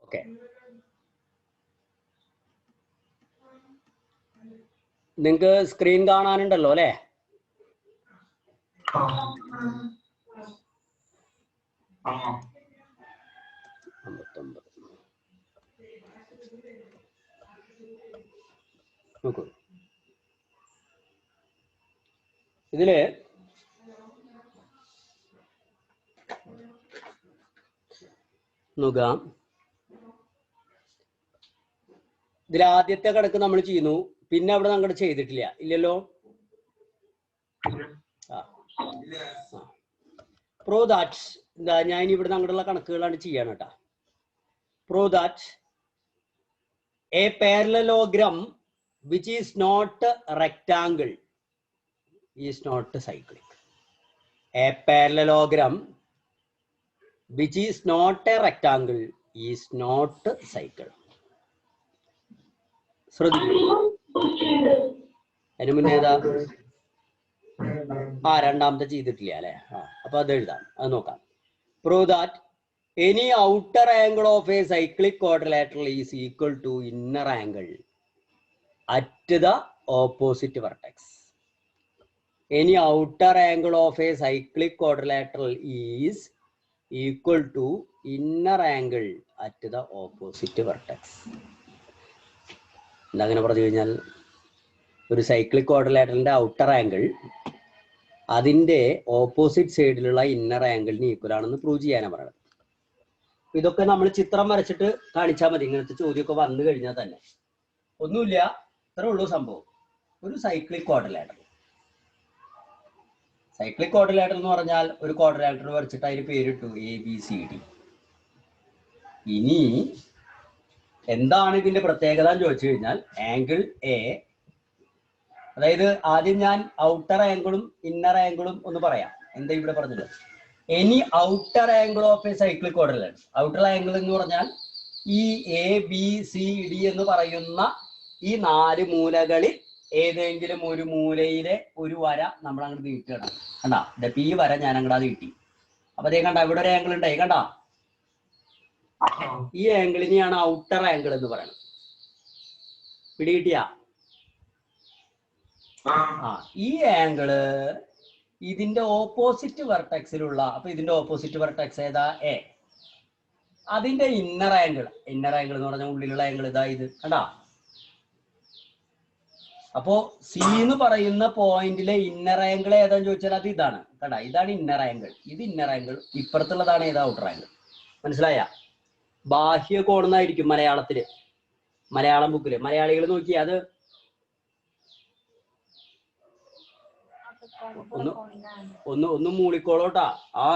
Okay, നിങ്ങൾക്ക് screen കാണാനുണ്ടല്ലോ അല്ലേ? നോക്കൂ, ഇതില് നോക്കാം. ഇതിൽ ആദ്യത്തെ കണക്ക് നമ്മൾ ചെയ്യുന്നു, പിന്നെ അവിടെ അങ്ങോട്ട് ചെയ്തിട്ടില്ല, ഇല്ലല്ലോ? പ്രോ ദാറ്റ് എന്താ, ഞാൻ ഇവിടെ അങ്ങോട്ടുള്ള കണക്കുകളാണ് ചെയ്യാണ് കേട്ടാ. Prove that a parallelogram which is not rectangle is not cyclic. A parallelogram which is not a rectangle is not cycle. ശ്രദ്ധിക്കൂ, അതിന് മുന്നേ ഏതാ? രണ്ടാമത്തെ ചെയ്തിട്ടില്ല അല്ലെ? അപ്പൊ അത് എഴുതാം, അത് നോക്കാം. Prove that any outer angle of a cyclic quadrilateral is equal to inner angle at the opposite vertex. Any outer angle of a cyclic quadrilateral is equal to inner angle at the opposite vertex. എന്താ അങ്ങനെ പറഞ്ഞു കഴിഞ്ഞാൽ, ഒരു cyclic ക്വാഡ്രിലാറ്ററലിന്റെ outer angle അതിന്റെ opposite സൈഡിലുള്ള inner ആംഗിളിന് equal ആണെന്ന് പ്രൂവ് ചെയ്യാനാണ് പറയുന്നത്. ഇതൊക്കെ നമ്മൾ ചിത്രം വരച്ചിട്ട് കാണിച്ചാൽ മതി. ഇങ്ങനത്തെ ചോദ്യമൊക്കെ വന്നു കഴിഞ്ഞാൽ തന്നെ ഒന്നുമില്ല, ഇത്രേ ഉള്ളൂ സംഭവം. ഒരു സൈക്ലിക് ക്വാഡ്രിലാറ്ററൽ, സൈക്ലിക് ക്വാഡ്രിലാറ്ററൽ എന്ന് പറഞ്ഞാൽ ഒരു ക്വാഡ്രിലാറ്ററൽ വരച്ചിട്ട് അതിന് പേരിട്ടു ABCD. ഇനി എന്താണ് ഇതിന്റെ പ്രത്യേകത എന്ന് ചോദിച്ചു കഴിഞ്ഞാൽ, ആംഗിൾ എ, അതായത് ആദ്യം ഞാൻ ഔട്ടർ ആംഗിളും ഇന്നർ ആംഗിളും ഒന്ന് പറയാം. എന്താ ഇവിടെ പറഞ്ഞത്? Any outer angle of a cyclic quadrilateral. Outer angle എന്ന് പറഞ്ഞാൽ ഈ ABCD എന്ന് പറയുന്ന ഈ 4 മൂലകളിൽ ഏതെങ്കിലും ഒരു മൂലയിലെ ഒരു വര നമ്മൾ അങ്ങോട്ട് നീട്ടുകയാണ്. കണ്ടാ, ഈ വര ഞാൻ അങ്ങോട്ട് നീട്ടി. അപ്പൊ അതേ കണ്ട, ഇവിടെ ഒരു ആംഗിൾ ഉണ്ടായി, കണ്ടാ? ഈ ആംഗിളിനെയാണ് ഔട്ടർ ആംഗിൾ എന്ന് പറയുന്നത്. പിടികിട്ടിയ? ഈ ആംഗിള് ഇതിന്റെ ഓപ്പോസിറ്റ് വെർട്ടെക്സിലുള്ള, അപ്പൊ ഇതിന്റെ ഓപ്പോസിറ്റ് വെർട്ടെക്സ് ഏതാ? എ. അതിന്റെ ഇന്നർ ആംഗിൾ, ഇന്നർ ആംഗിൾ എന്ന് പറഞ്ഞാൽ ഉള്ളിലുള്ള ആംഗിൾ ഇതാ, ഇത് കണ്ടാ? അപ്പോ സി എന്ന് പറയുന്ന പോയിന്റിലെ ഇന്നർ ആംഗിൾ ഏതാന്ന് ചോദിച്ചാൽ അത് ഇതാണ്, കണ്ടാ? ഇതാണ് ഇന്നർ ആംഗിൾ, ഇത് ഇന്നർ ആംഗിൾ. ഇപ്പുറത്തുള്ളതാണ് ഏതാ? Outer angle. മനസ്സിലായ? ബാഹ്യ കോണെന്നായിരിക്കും മലയാളത്തില്, മലയാളം ബുക്കില്. മലയാളികൾ നോക്കി അത് ഒന്ന് മൂളിക്കോളോട്ടാ.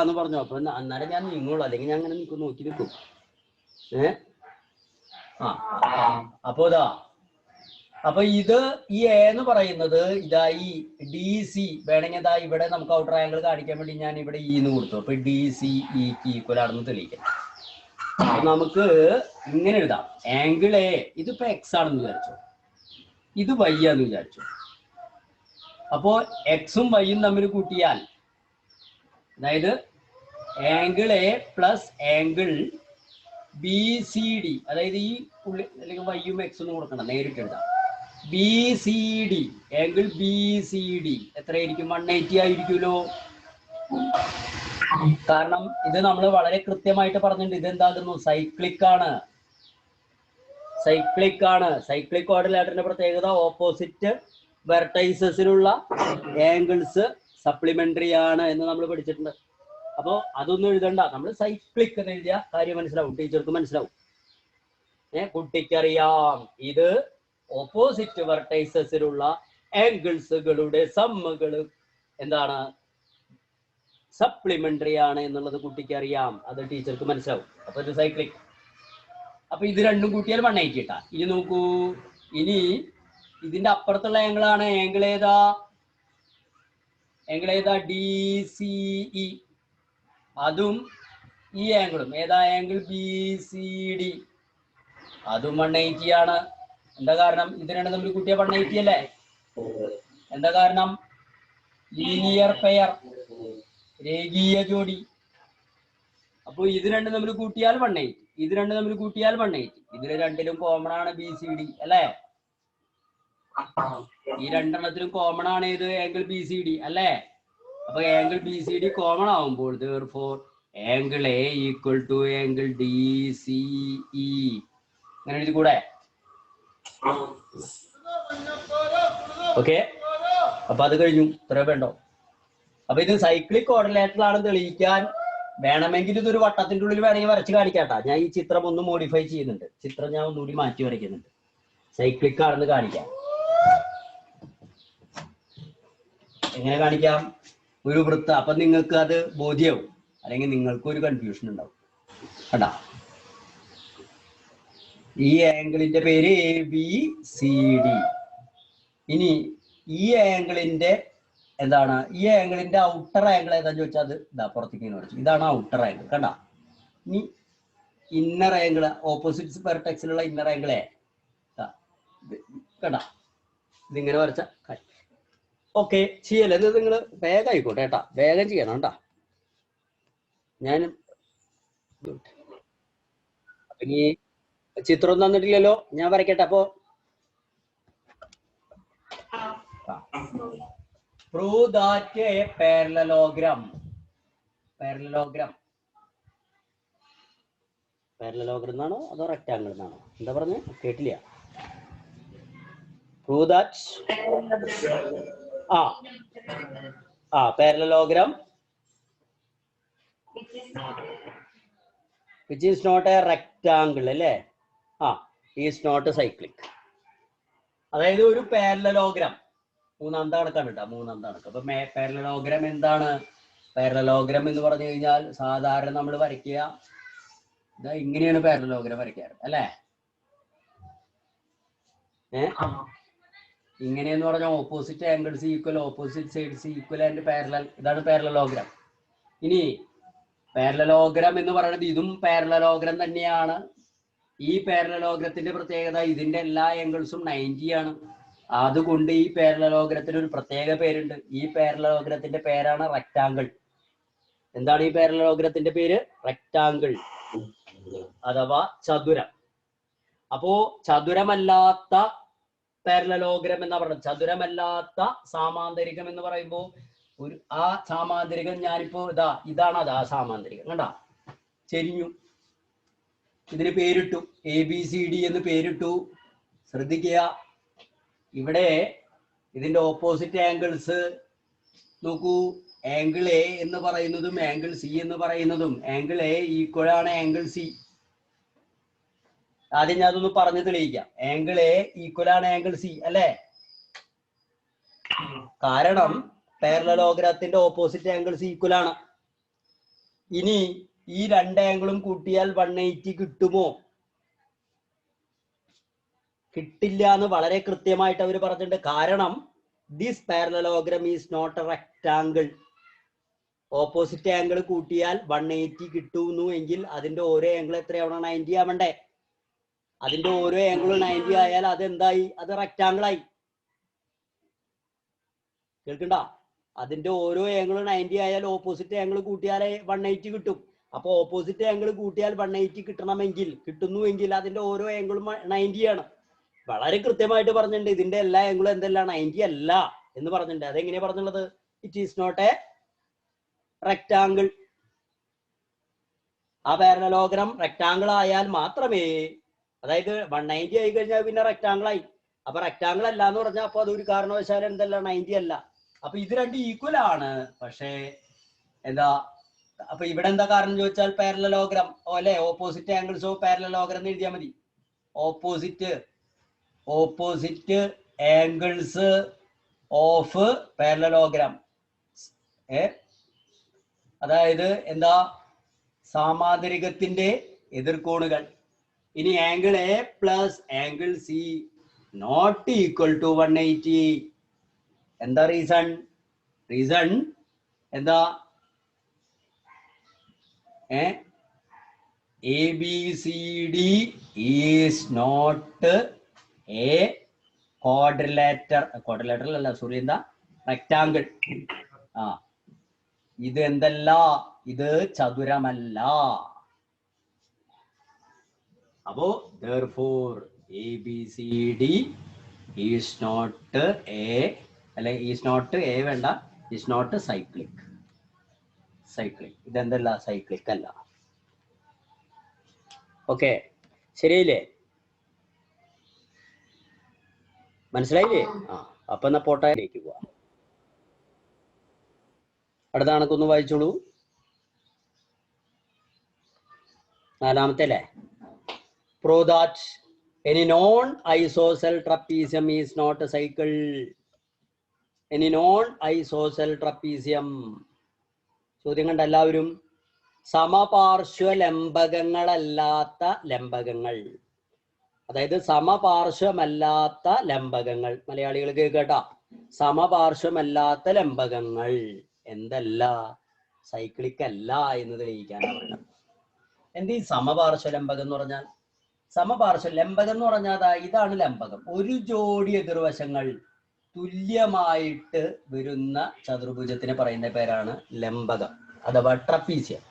എന്ന് പറഞ്ഞു. അപ്പൊ അന്നേരം ഞാൻ നീങ്ങുള്ളൂ, അല്ലെങ്കിൽ ഞാൻ അങ്ങനെ നോക്കി നിൽക്കും. അപ്പൊ ഇതാ, അപ്പൊ ഇത് ഈ എ എന്ന് പറയുന്നത് ഇതാ, ഈ DC വേണമെങ്കിൽ ഇതാ ഇവിടെ നമുക്ക് ഔട്ടർ ആംഗിൾ കാണിക്കാൻ വേണ്ടി ഞാൻ ഇവിടെ എന്ന് കൊടുത്തു. അപ്പൊ DC ഇക്ക് ഈക്വൽ ആണെന്ന് തെളിയിക്കാം. അപ്പൊ നമുക്ക് ഇങ്ങനെ എഴുതാം, ആംഗിൾ എ ഇതിപ്പോ X ആണെന്ന് വിചാരിച്ചു, ഇത് Y ആണെന്ന് വിചാരിച്ചു. അപ്പോ എക്സും വൈയും തമ്മിൽ കൂട്ടിയാൽ, അതായത് angle A plus angle BCD, അതായത് ഈ പുള്ളി അല്ലെങ്കിൽ വൈയും എക്സും കൊടുക്കണം, നേരിട്ട് എഴുതാം. BCD, ആംഗിൾ BCD എത്രയായിരിക്കും? 180 ആയിരിക്കുമല്ലോ. കാരണം ഇത് നമ്മൾ വളരെ കൃത്യമായിട്ട് പറഞ്ഞിട്ടുണ്ട്. ഇതെന്താകുന്നു? സൈക്ലിക് ആണ്, സൈക്ലിക് ആണ്. സൈക്ലിക് ക്വാഡ്രിലാറ്ററലിന്റെ പ്രത്യേകത ഓപ്പോസിറ്റ് വെർട്ടൈസസിലുള്ള ആംഗിൾസ് സപ്ലിമെന്ററി ആണ് എന്ന് നമ്മൾ പഠിച്ചിട്ടുണ്ട്. അപ്പോ അതൊന്നും എഴുതണ്ട, നമ്മൾ സൈക്ലിക് എന്ന് എഴുതിയ കാര്യം മനസ്സിലാവും, ടീച്ചർക്ക് മനസ്സിലാവും. കുട്ടിക്കറിയാം ഇത് ഓപ്പോസിറ്റ് വെർട്ടൈസസിലുള്ള ആംഗിൾസുകളുടെ സമ്മുകൾ എന്താണ്? സപ്ലിമെന്ററി ആണ് എന്നുള്ളത് കുട്ടിക്ക് അറിയാം, അത് ടീച്ചർക്ക് മനസ്സിലാവും. അപ്പൊ ഇത് സൈക്ലിക്. അപ്പൊ ഇത് രണ്ടും കൂട്ടിയാൽ 180 ഇട്ടാ. ഇനി നോക്കൂ, ഇനി ഇതിന്റെ അപ്പുറത്തുള്ള ആംഗിൾ ആണ്. ആംഗിൾ ഏതാ? ആംഗിൾ ഏതാ? DCE. അതും ഈ ആംഗിളും ഏതാ? Angle BCD. അതും 180 ആണ്. എന്താ കാരണം? ഇത് രണ്ടും തമ്മിൽ കൂട്ടിയ 180 അല്ലേ? എന്താ കാരണം? ലീനിയർ പെയർ, രേഖീയ ജോഡി. അപ്പൊ ഇത് രണ്ടും തമ്മിൽ കൂട്ടിയാൽ 180, ഇത് രണ്ടും തമ്മിൽ കൂട്ടിയാൽ 180. ഇതിൽ രണ്ടിലും കോമൺ ആണ് BCD അല്ലേ? ഈ രണ്ടെണ്ണത്തിലും കോമൺ ആണ് ഇത് ആംഗിൾ BCD അല്ലേ? അപ്പൊ ആംഗിൾ BCD കോമൺ ആവുമ്പോൾ therefore angle A equal to angle DCE അങ്ങനെ എഴുതി കൂടെ? ഓക്കെ, അപ്പൊ അത് കഴിഞ്ഞു. ഇത്രേ വേണ്ടോ? അപ്പൊ ഇത് സൈക്ലിക് ക്വാഡ്രിലേറ്ററൽ ആണെന്ന് തെളിയിക്കാൻ വേണമെങ്കിൽ ഇതൊരു വട്ടത്തിന്റെ ഉള്ളിൽ വേണമെങ്കിൽ വരച്ച് കാണിക്കാട്ടാ. ഞാൻ ഈ ചിത്രം ഒന്ന് മോഡിഫൈ ചെയ്യുന്നുണ്ട്. ചിത്രം ഞാൻ ഒന്നുകൂടി മാറ്റി വരയ്ക്കുന്നുണ്ട്. സൈക്ലിക് ആണെന്ന് കാണിക്കാം. എങ്ങനെ കാണിക്കാം? ഒരു വൃത്ത, അപ്പൊ നിങ്ങൾക്ക് അത് ബോധ്യവും, അല്ലെങ്കിൽ നിങ്ങൾക്ക് ഒരു കൺഫ്യൂഷൻ ഉണ്ടാവും. കണ്ടാ, ഈ ആംഗിളിന്റെ പേര് ABCD. ഇനി ഈ ആംഗിളിന്റെ എന്താണ്? ഈ ആംഗിളിന്റെ ഔട്ടർ ആംഗിൾ ഏതാന്ന് ചോദിച്ചാൽ അത് ഇതാ പുറത്തേക്ക് ഇങ്ങനെ വരച്ചു. ഇതാണ് ഔട്ടർ ആംഗിൾ. കണ്ട, ഇനി ഇന്നർ ആംഗിൾ, ഓപ്പോസിറ്റ് വെർട്ടെക്സിലുള്ള ഇന്നർ ആംഗിളേ കണ്ട, ഇതിങ്ങനെ വരച്ച. ഓക്കെ, ചെയ്യല്ലേ? ഇത് നിങ്ങൾ വേഗം ആയിക്കോട്ടെ കേട്ടാ, വേഗം ചെയ്യണം കേട്ടാ. ഞാൻ ഇനി ചിത്രം തന്നിട്ടില്ലല്ലോ, ഞാൻ വരയ്ക്കട്ടെ. അപ്പോ prove that a parallelogram എന്നാണോ അതോ റെക്ടാങ്കിൾ എന്നാണോ? എന്താ പറഞ്ഞ? കേട്ടില്ല. prove that parallelogram which is not a rectangle അല്ലേ? is not a cyclic. അതായത് ഒരു പാരലലോഗ്രാം മൂന്നാമത്തെ കണക്കാണ് കേട്ടോ, മൂന്നാമത്തെ കണക്ക്. അപ്പൊ പാരലലോഗ്രാം എന്താണ്? പാരലലോഗ്രാം എന്ന് പറഞ്ഞു കഴിഞ്ഞാൽ സാധാരണ നമ്മൾ വരയ്ക്കുക ഇതാ ഇങ്ങനെയാണ് പാരലലോഗ്രാം വരയ്ക്കാറ് അല്ലേ? ഇങ്ങനെയെന്ന് പറഞ്ഞാൽ opposite angles equal, opposite sides equal and parallel. ഇതാണ് പാരലലോഗ്രാം. ഇനി പാരലലോഗ്രാം എന്ന് പറയുന്നത് ഇതും പാരലലോഗ്രാം തന്നെയാണ്. ഈ പാരലലോഗ്രത്തിന്റെ പ്രത്യേകത ഇതിന്റെ എല്ലാ ആംഗിൾസും 90 ആണ്. അതുകൊണ്ട് ഈ പാരലലോഗ്രത്തിന് ഒരു പ്രത്യേക പേരുണ്ട്. ഈ പാരലലോഗ്രത്തിന്റെ പേരാണ് റെക്ടാങ്കിൾ. എന്താണ് ഈ പാരലലോഗ്രത്തിന്റെ പേര്? റെക്ടാങ്കിൾ അഥവാ ചതുരം. അപ്പോ ചതുരമല്ലാത്ത പാരലലോഗ്രാം എന്നാ പറയുന്നത്. ചതുരമല്ലാത്ത സാമാന്തരികം എന്ന് പറയുമ്പോൾ ഒരു ആ സാമാന്തരികം ഞാനിപ്പോ ഇതാണ് അത്. ആ സാമാന്തരികം കണ്ടാ ചെരിഞ്ഞു. ഇതിന് പേരിട്ടു, ABCD എന്ന് പേരിട്ടു. ശ്രദ്ധിക്കുക, ഇവിടെ ഇതിന്റെ ഓപ്പോസിറ്റ് ആംഗിൾസ് നോക്കൂ. ആംഗിൾ A എന്ന് പറയുന്നതും ആംഗിൾ C എന്ന് പറയുന്നതും ആംഗിൾ A ഈക്വൽ ആണ് ആംഗിൾ C. ആദ്യം ഞാൻ അതൊന്ന് പറഞ്ഞു തെളിയിക്കാം. ആംഗിൾ A ഈക്വൽ ആണ് ആംഗിൾ C അല്ലേ? കാരണം പാരലലോഗ്രാത്തിന്റെ ഓപ്പോസിറ്റ് ആംഗിൾസ് ഈക്വൽ ആണ്. ഇനി ഈ രണ്ട് ആംഗിളും കൂട്ടിയാൽ 180 കിട്ടുമോ? കിട്ടില്ല എന്ന് വളരെ കൃത്യമായിട്ട് അവർ പറഞ്ഞിട്ടുണ്ട്. കാരണം this parallelogram is not a rectangle. Opposite angle കൂട്ടിയാൽ 180 കിട്ടുന്നു എങ്കിൽ അതിന്റെ ഓരോ ആംഗിൾ എത്രയാവണം? 90 ആവണ്ടേ? അതിന്റെ ഓരോ ആംഗിളും 90 ആയാൽ അതെന്തായി? അത് റെക്ടാങ്കിൾ ആയി. കേൾക്കണ്ട? അതിന്റെ ഓരോ ആംഗിളും 90 ആയാൽ ഓപ്പോസിറ്റ് ആംഗിൾ കൂട്ടിയാലേ 180 കിട്ടും. അപ്പൊ ഓപ്പോസിറ്റ് ആംഗിൾ കൂട്ടിയാൽ 180 കിട്ടണമെങ്കിൽ, കിട്ടുന്നുവെങ്കിൽ അതിന്റെ ഓരോ ആംഗിളും 90 ആണ്. വളരെ കൃത്യമായിട്ട് പറഞ്ഞിട്ടുണ്ട്. ഇതിന്റെ എല്ലാ ആംഗിളും എന്തെല്ലാം 90 അല്ല എന്ന് പറഞ്ഞിട്ടുണ്ട്. അതെങ്ങനെയാ പറഞ്ഞുള്ളത്? It is not a rectangle. ആ പാരലലോഗ്രാം റെക്ടാങ്കിൾ ആയാൽ മാത്രമേ, അതായത് 190 ആയി കഴിഞ്ഞാൽ പിന്നെ റെക്ടാങ്കിൾ ആയി. അപ്പൊ റെക്ടാങ്കിൾ അല്ല എന്ന് പറഞ്ഞാൽ അപ്പൊ അതൊരു കാരണവശാലും എന്തല്ല 90 അല്ല. അപ്പൊ ഇത് രണ്ട് ഈക്വൽ ആണ്. പക്ഷേ എന്താ, അപ്പൊ ഇവിടെ എന്താ കാരണം ചോദിച്ചാൽ പാരലലോഗ്രാം അല്ലെ? ഓപ്പോസിറ്റ് ആംഗിൾസ് ഓഫ് പാരലലോഗ്രാം എന്ന് എഴുതിയാൽ മതി. Opposite angles of parallelogram. അതായത് എന്താ? സാമാന്തരികത്തിന്റെ എതിർകോണുകൾ. ഇനി angle A plus angle C not equal to 180. എന്താ റീസൺ? എന്താ? ABCD is not a quadrilateral അല്ല, സോറി, എന്താ? റെക്ടാങ്കിൾ. ഇത് എന്തല്ല, ഇത് ചതുരമല്ല. അപ്പോ therefore ABCD is not a, അല്ലെ is not a വേണ്ട, is not cyclic. ഇതെന്തല്ല, സൈക്ലിക് അല്ല. ഓക്കെ, ശരിയല്ലേ? മനസ്സിലായില്ലേ? അപ്പൊ എന്നാ പോട്ടയിലേക്ക് പോവാം. അടുത്ത കണക്കൊന്ന് വായിച്ചോളൂ. 4ാമത്തെ അല്ലേ? Prove that any non-isosceles trapezium is not a cycle. Any non-isosceles trapezium. ചോദ്യം കണ്ട എല്ലാവരും? സമപാർശ്വ ലംബകങ്ങളല്ലാത്ത ലംബകങ്ങൾ, അതായത് സമപാർശ്വമല്ലാത്ത ലംബകങ്ങൾ. മലയാളികൾ കേൾക്കട്ടാ, സമപാർശ്വമല്ലാത്ത ലംബകങ്ങൾ എന്തല്ല, സൈക്ലിക് അല്ല എന്ന് തെളിയിക്കാനാണ് പറയുന്നത്. എന്ത് ഈ സമപാർശ്വ ലംബകം എന്ന് പറഞ്ഞാൽ? സമപാർശ്വ ലംബകം എന്ന് പറഞ്ഞാൽ ഇതാണ് ലംബകം. ഒരു ജോഡി എതിർവശങ്ങൾ തുല്യമായിട്ട് വരുന്ന ചതുർഭുജത്തിന് പറയുന്ന പേരാണ് ലംബകം അഥവാ ട്രപ്പീസിയം.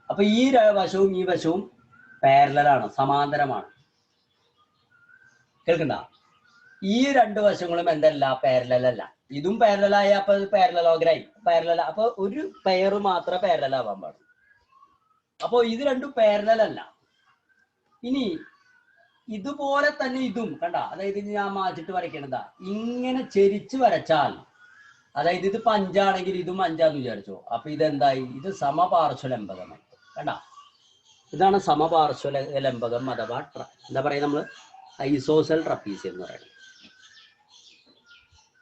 അപ്പൊ ഈ വശവും ഈ വശവും പാരലലാണ്, സമാന്തരമാണ്. കേൾക്കണ്ട? ഈ രണ്ട് വശങ്ങളും എന്തല്ല, പാരലല്ല. ഇതും പാരലായ അപ്പൊ പാരലലോഗ്രായി, പാരലൽ. അപ്പൊ ഒരു പെയർ മാത്രമേ പാരലാവാൻ പാടുള്ളൂ. അപ്പൊ ഇത് രണ്ടും പാരലല്ല. ഇനി ഇതുപോലെ തന്നെ ഇതും കണ്ട, അതായത് ഞാൻ മാച്ചിട്ട് വരയ്ക്കണതാ, ഇങ്ങനെ ചെരിച്ച് വരച്ചാൽ, അതായത് ഇത് 5 ആണെങ്കിൽ ഇതും 5 വിചാരിച്ചോ, അപ്പൊ ഇതെന്തായി? ഇത് സമപാർശ്വ ലംബകമായി. കണ്ട, ഇതാണ് സമപാർശ്വ ലംബകം അഥവാ എന്താ പറയാ നമ്മള് ഐസോസെൽ ട്രപ്പീസിയം എന്ന് പറയുന്നത്.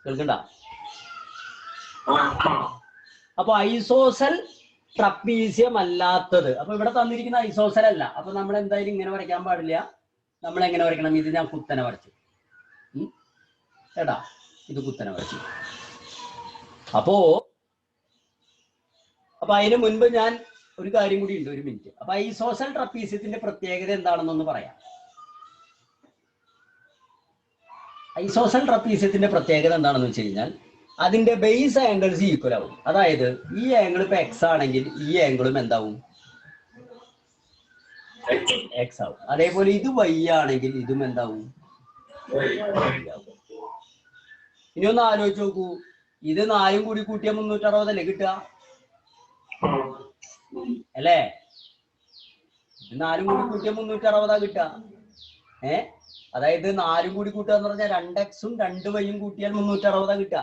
കേൾക്കണ്ട? അപ്പൊ ഐസോസെൽ ട്രപ്പീസിയം അല്ലാത്തത്, അപ്പൊ ഇവിടെ തന്നിരിക്കുന്ന ഐസോസെൽ അല്ല. അപ്പൊ നമ്മൾ എന്തായാലും ഇങ്ങനെ വരയ്ക്കാൻ പാടില്ല. നമ്മൾ എങ്ങനെ വരയ്ക്കണം? ഇത് ഞാൻ കുത്തനെ വരച്ചു കേട്ടാ, ഇത് കുത്തനെ വരച്ചു. അപ്പൊ അതിന് മുൻപ് ഞാൻ ഒരു കാര്യം കൂടി ഉണ്ട്, ഒരു മിനിറ്റ്. അപ്പൊ ഐസോസെൽ ട്രപ്പീസിയത്തിന്റെ പ്രത്യേകത എന്താണെന്നൊന്ന് പറയാം. ഐസോസെൽ ട്രപ്പീസിയത്തിന്റെ പ്രത്യേകത എന്താണെന്ന് വെച്ച് കഴിഞ്ഞാൽ അതിന്റെ ബേസ് ആംഗിൾസ് ഈക്വൽ ആവും. അതായത് ഈ ആംഗിൾ ഇപ്പൊ എക്സ് ആണെങ്കിൽ ഈ ആംഗിളും എന്താവും? എക്സ് ആവും. അതേപോലെ ഇത് വൈ ആണെങ്കിൽ ഇതും എന്താവും? ഇനി ഒന്ന് ആലോചിച്ച് നോക്കൂ, ഇത് 4 കൂടി കൂട്ടിയ 360 അല്ലേ കിട്ടുക? അല്ലേ? ഇത് 4 കൂടി കൂട്ടിയ 360 കിട്ടുക. അതായത് 4 കൂടി കൂട്ടുക എന്ന് പറഞ്ഞാൽ 2x-ഉം 2y-യും കൂട്ടിയാൽ 360 കിട്ടുക.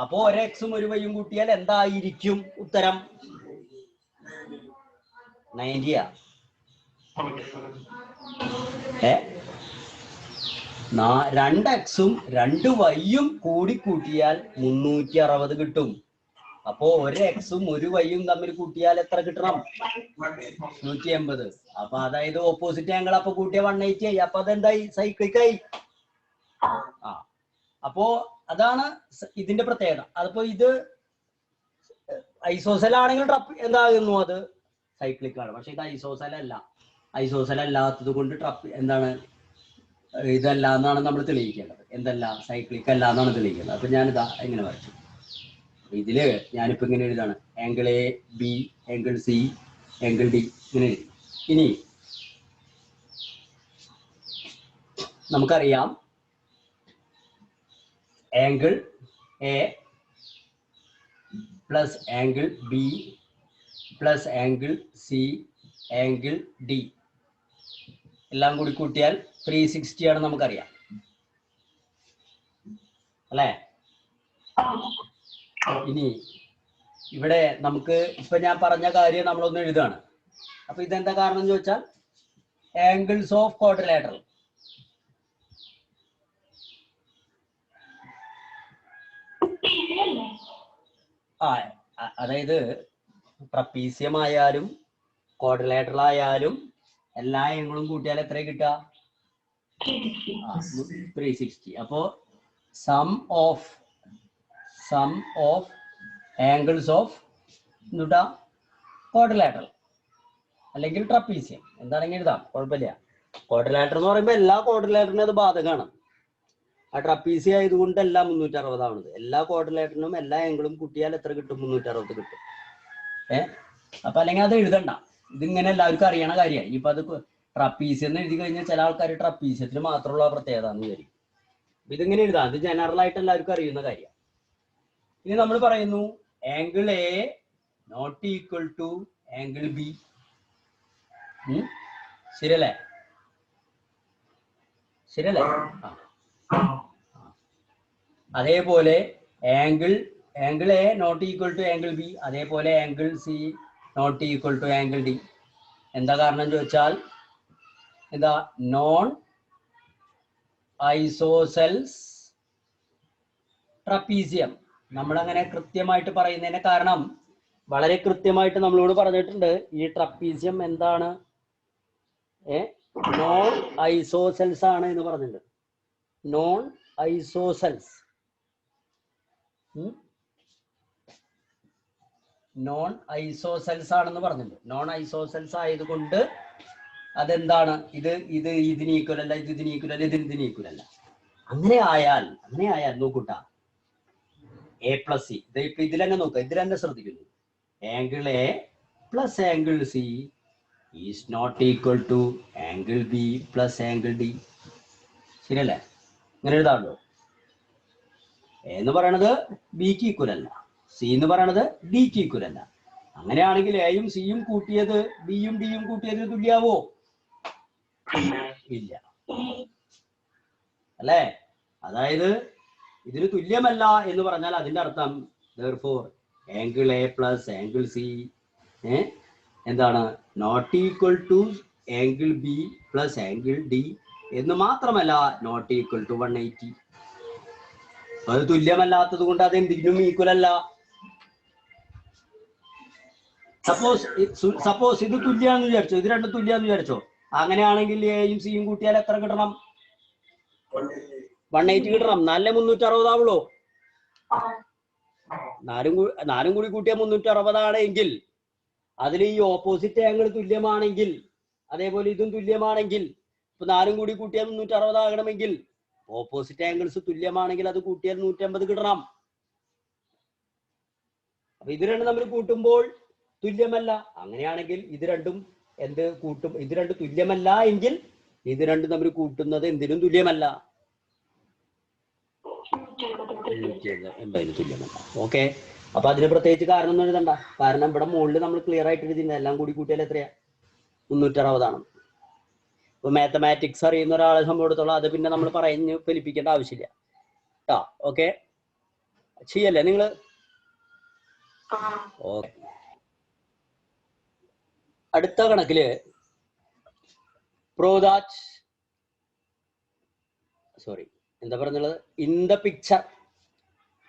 അപ്പോ 1x-ഉം 1y-യും കൂട്ടിയാൽ എന്തായിരിക്കും ഉത്തരം? 90. 2x-ഉം 2y-യും കൂടി കൂട്ടിയാൽ 360 കിട്ടും. അപ്പോ 1x-ഉം 1y-യും തമ്മിൽ കൂട്ടിയാൽ എത്ര കിട്ടണം? 180. അപ്പൊ അതായത് ഓപ്പോസിറ്റ് ആംഗിൾ അപ്പൊ കൂട്ടിയ 180 ആയി. അപ്പൊ അതെന്തായി? സൈക്ലിക്കായി. അപ്പോ അതാണ് ഇതിന്റെ പ്രത്യേകത. അതിപ്പോ ഇത് ഐസോസെൽ ആണെങ്കിൽ എന്താകുന്നു? അത് സൈക്ലിക് ആണ്. പക്ഷെ ഇത് ഐസോസെൽ അല്ല. ഐസോസെൽ അല്ലാത്തത് കൊണ്ട് എന്താണ്? ഇതല്ല എന്നാണ് നമ്മൾ തെളിയിക്കേണ്ടത്. എന്തല്ല? സൈക്ലിക് അല്ല എന്നാണ് തെളിയിക്കേണ്ടത്. അപ്പൊ ഞാനിതാ എങ്ങനെ വരച്ചു? ഇതില് ഞാനിപ്പോ ഇങ്ങനെ എഴുതാണ്, angle A, B, angle C, angle D, ഇങ്ങനെ എഴുതി. ഇനി നമുക്കറിയാം angle A plus angle B plus angle C angle D എല്ലാം കൂടി കൂട്ടിയാൽ 360 ആണ് നമുക്കറിയാം, അല്ലേ? ഇനി ഇവിടെ നമുക്ക് ഇപ്പൊ ഞാൻ പറഞ്ഞ കാര്യം നമ്മളൊന്ന് എഴുതാണ്. അപ്പൊ ഇതെന്താ കാരണം എന്ന് ചോദിച്ചാൽ ആംഗിൾസ് ഓഫ് ക്വാഡ്രിലാറ്ററൽ. അതായത് ട്രപ്പീസിയം ആയാലും ക്വാഡ്രിലാറ്ററൽ ആയാലും എല്ലാ ആംഗിളും കൂട്ടിയാൽ എത്ര കിട്ടുക? 360. അപ്പോ സം ഓഫ് ആംഗിൾസ് ഓഫ് എന്താ? ക്വാഡ്രിലാറ്ററൽ അല്ലെങ്കിൽ ട്രപ്പീസിയം എന്താണെങ്കിൽ എഴുതാം, കുഴപ്പമില്ല. ക്വാഡ്രിലാറ്ററൽ എന്ന് പറയുമ്പോൾ എല്ലാ ക്വാഡ്രിലാറ്ററിനും അത് ബാധകമാണ്. ആ ട്രപ്പീസി ആയതുകൊണ്ട് എല്ലാം 360 ആവുന്നത്. എല്ലാ ക്വാഡ്രിലേറ്ററിനും എല്ലാ ആംഗിളും കൂട്ടിയാൽ എത്ര കിട്ടും? 360 കിട്ടും. അപ്പൊ അല്ലെങ്കിൽ അത് എഴുതണ്ട, ഇതിങ്ങനെ എല്ലാവർക്കും അറിയണ കാര്യമാണ്. ഇനിയിപ്പോ അത് ട്രപ്പീസിയം എന്ന് എഴുതി കഴിഞ്ഞാൽ ചില ആൾക്കാർ ട്രപ്പീസിയത്തിന് മാത്രമുള്ള പ്രത്യേകത എന്ന് വിചാരിക്കും. ഇതിങ്ങനെ എഴുതാം, ഇത് ജനറൽ ആയിട്ട് എല്ലാവർക്കും അറിയുന്ന കാര്യമാണ്. ഇനി നമ്മൾ പറയുന്നു angle A not equal to angle B. ശരിയല്ലേ? ശരിയല്ലേ? അതേപോലെ angle A not equal to angle B, അതേപോലെ angle C not equal to angle D. എന്താ കാരണം ചോദിച്ചാൽ എന്താ? Non isosceles trapezium. നമ്മളങ്ങനെ കൃത്യമായിട്ട് പറയുന്നതിന് കാരണം വളരെ കൃത്യമായിട്ട് നമ്മളോട് പറഞ്ഞിട്ടുണ്ട് ഈ ട്രപ്പീസിയം എന്താണ്, നോൺ ഐസോസെൽസ് ആണ് എന്ന് പറഞ്ഞിട്ടുണ്ട്. നോൺ ഐസോസെൽസ്, നോൺ ഐസോസെൽസ് ആണെന്ന് പറഞ്ഞിട്ടുണ്ട്. നോൺ ഐസോസെൽസ് ആയതുകൊണ്ട് അതെന്താണ്? ഇതിന് ഈക്വൽ അല്ല, ഇതിന് ഈക്വൽ അല്ല, ഇതിന് ഈക്വൽ അല്ല. അങ്ങനെ ആയാൽ നോക്കൂട്ടാ, എ പ്ലസ് സി. ഇപ്പൊ ഇതിലെന്നെ നോക്കുക, ഇതിലെന്നെ ശ്രദ്ധിക്കുന്നു. Angle A plus angle C is not equal to angle B plus angle D. ശരിയല്ലേ? ഇങ്ങനെ എഴുതാമല്ലോ. എ എന്ന് പറയണത് ബിക്ക് ഈക്വൽ അല്ല, സി എന്ന് പറയണത് ഡിക്ക് ഈക്വൽ അല്ല. അങ്ങനെയാണെങ്കിൽ എയും സിയും കൂട്ടിയത് ബിയും ഡിയും കൂട്ടിയത് തുല്യാവോ? ഇല്ല അല്ലേ? അതായത് ഇതിന് തുല്യമല്ല എന്ന് പറഞ്ഞാൽ അതിന്റെ അർത്ഥം therefore angle A plus angle C എന്താണ്? Not equal to angle B plus angle D എന്ന് മാത്രമല്ല നോട്ട് ഈക്വൽ ടു 180. അത് തുല്യമല്ലാത്തത് കൊണ്ട് അത് എന്തിനും ഈക്വൽ അല്ല. സപ്പോസ് ഇത് തുല്യാന്ന് വിചാരിച്ചോ, ഇത് രണ്ടും തുല്യാന്ന് വിചാരിച്ചോ. അങ്ങനെയാണെങ്കിൽ എയും സിയും കൂട്ടിയാൽ എത്ര കിട്ടണം? 180 കിട്ടണം. 4 360 ആവുള്ളൂ. നാലും കൂടി കൂട്ടിയാൽ 360 ആണെങ്കിൽ അതിൽ ഈ ഓപ്പോസിറ്റ് ആംഗിൾ തുല്യമാണെങ്കിൽ, അതേപോലെ ഇതും തുല്യമാണെങ്കിൽ, ഇപ്പൊ 4 കൂടി കൂട്ടിയാൽ 360 ആകണമെങ്കിൽ ഓപ്പോസിറ്റ് ആംഗിൾസ് തുല്യമാണെങ്കിൽ അത് കൂട്ടിയാൽ 150 കിട്ടണം. അപ്പൊ ഇത് രണ്ടും തമ്മിൽ കൂട്ടുമ്പോൾ തുല്യമല്ല. അങ്ങനെയാണെങ്കിൽ ഇത് രണ്ടും എന്ത് കൂട്ടും? ഇത് രണ്ടും തുല്യമല്ല എങ്കിൽ ഇത് രണ്ടും തമ്മിൽ കൂട്ടുന്നത് എന്തിനും തുല്യമല്ല, 180 തുല്യമല്ല. ഓക്കെ, അപ്പൊ അതിന് പ്രത്യേകിച്ച് കാരണം ഒന്നും എഴുതണ്ട. കാരണം ഇവിടെ മുകളിൽ നമ്മൾ ക്ലിയർ ആയിട്ട് എഴുതിയിട്ടുണ്ട് എല്ലാം കൂടി കൂട്ടിയാൽ എത്രയാ? 360 ആണ്. ഇപ്പൊ മാത്തമാറ്റിക്സ് അറിയുന്ന ഒരാളെ സംബന്ധിച്ചിടത്തോളം അത് പിന്നെ നമ്മൾ പറഞ്ഞ് ഫലിപ്പിക്കേണ്ട ആവശ്യമില്ല കേട്ടോ. ഓക്കെ, ചെയ്യല്ലേ നിങ്ങള്? ഓക്കെ, അടുത്ത കണക്കില് എന്താ പറഞ്ഞുള്ളത്? In the picture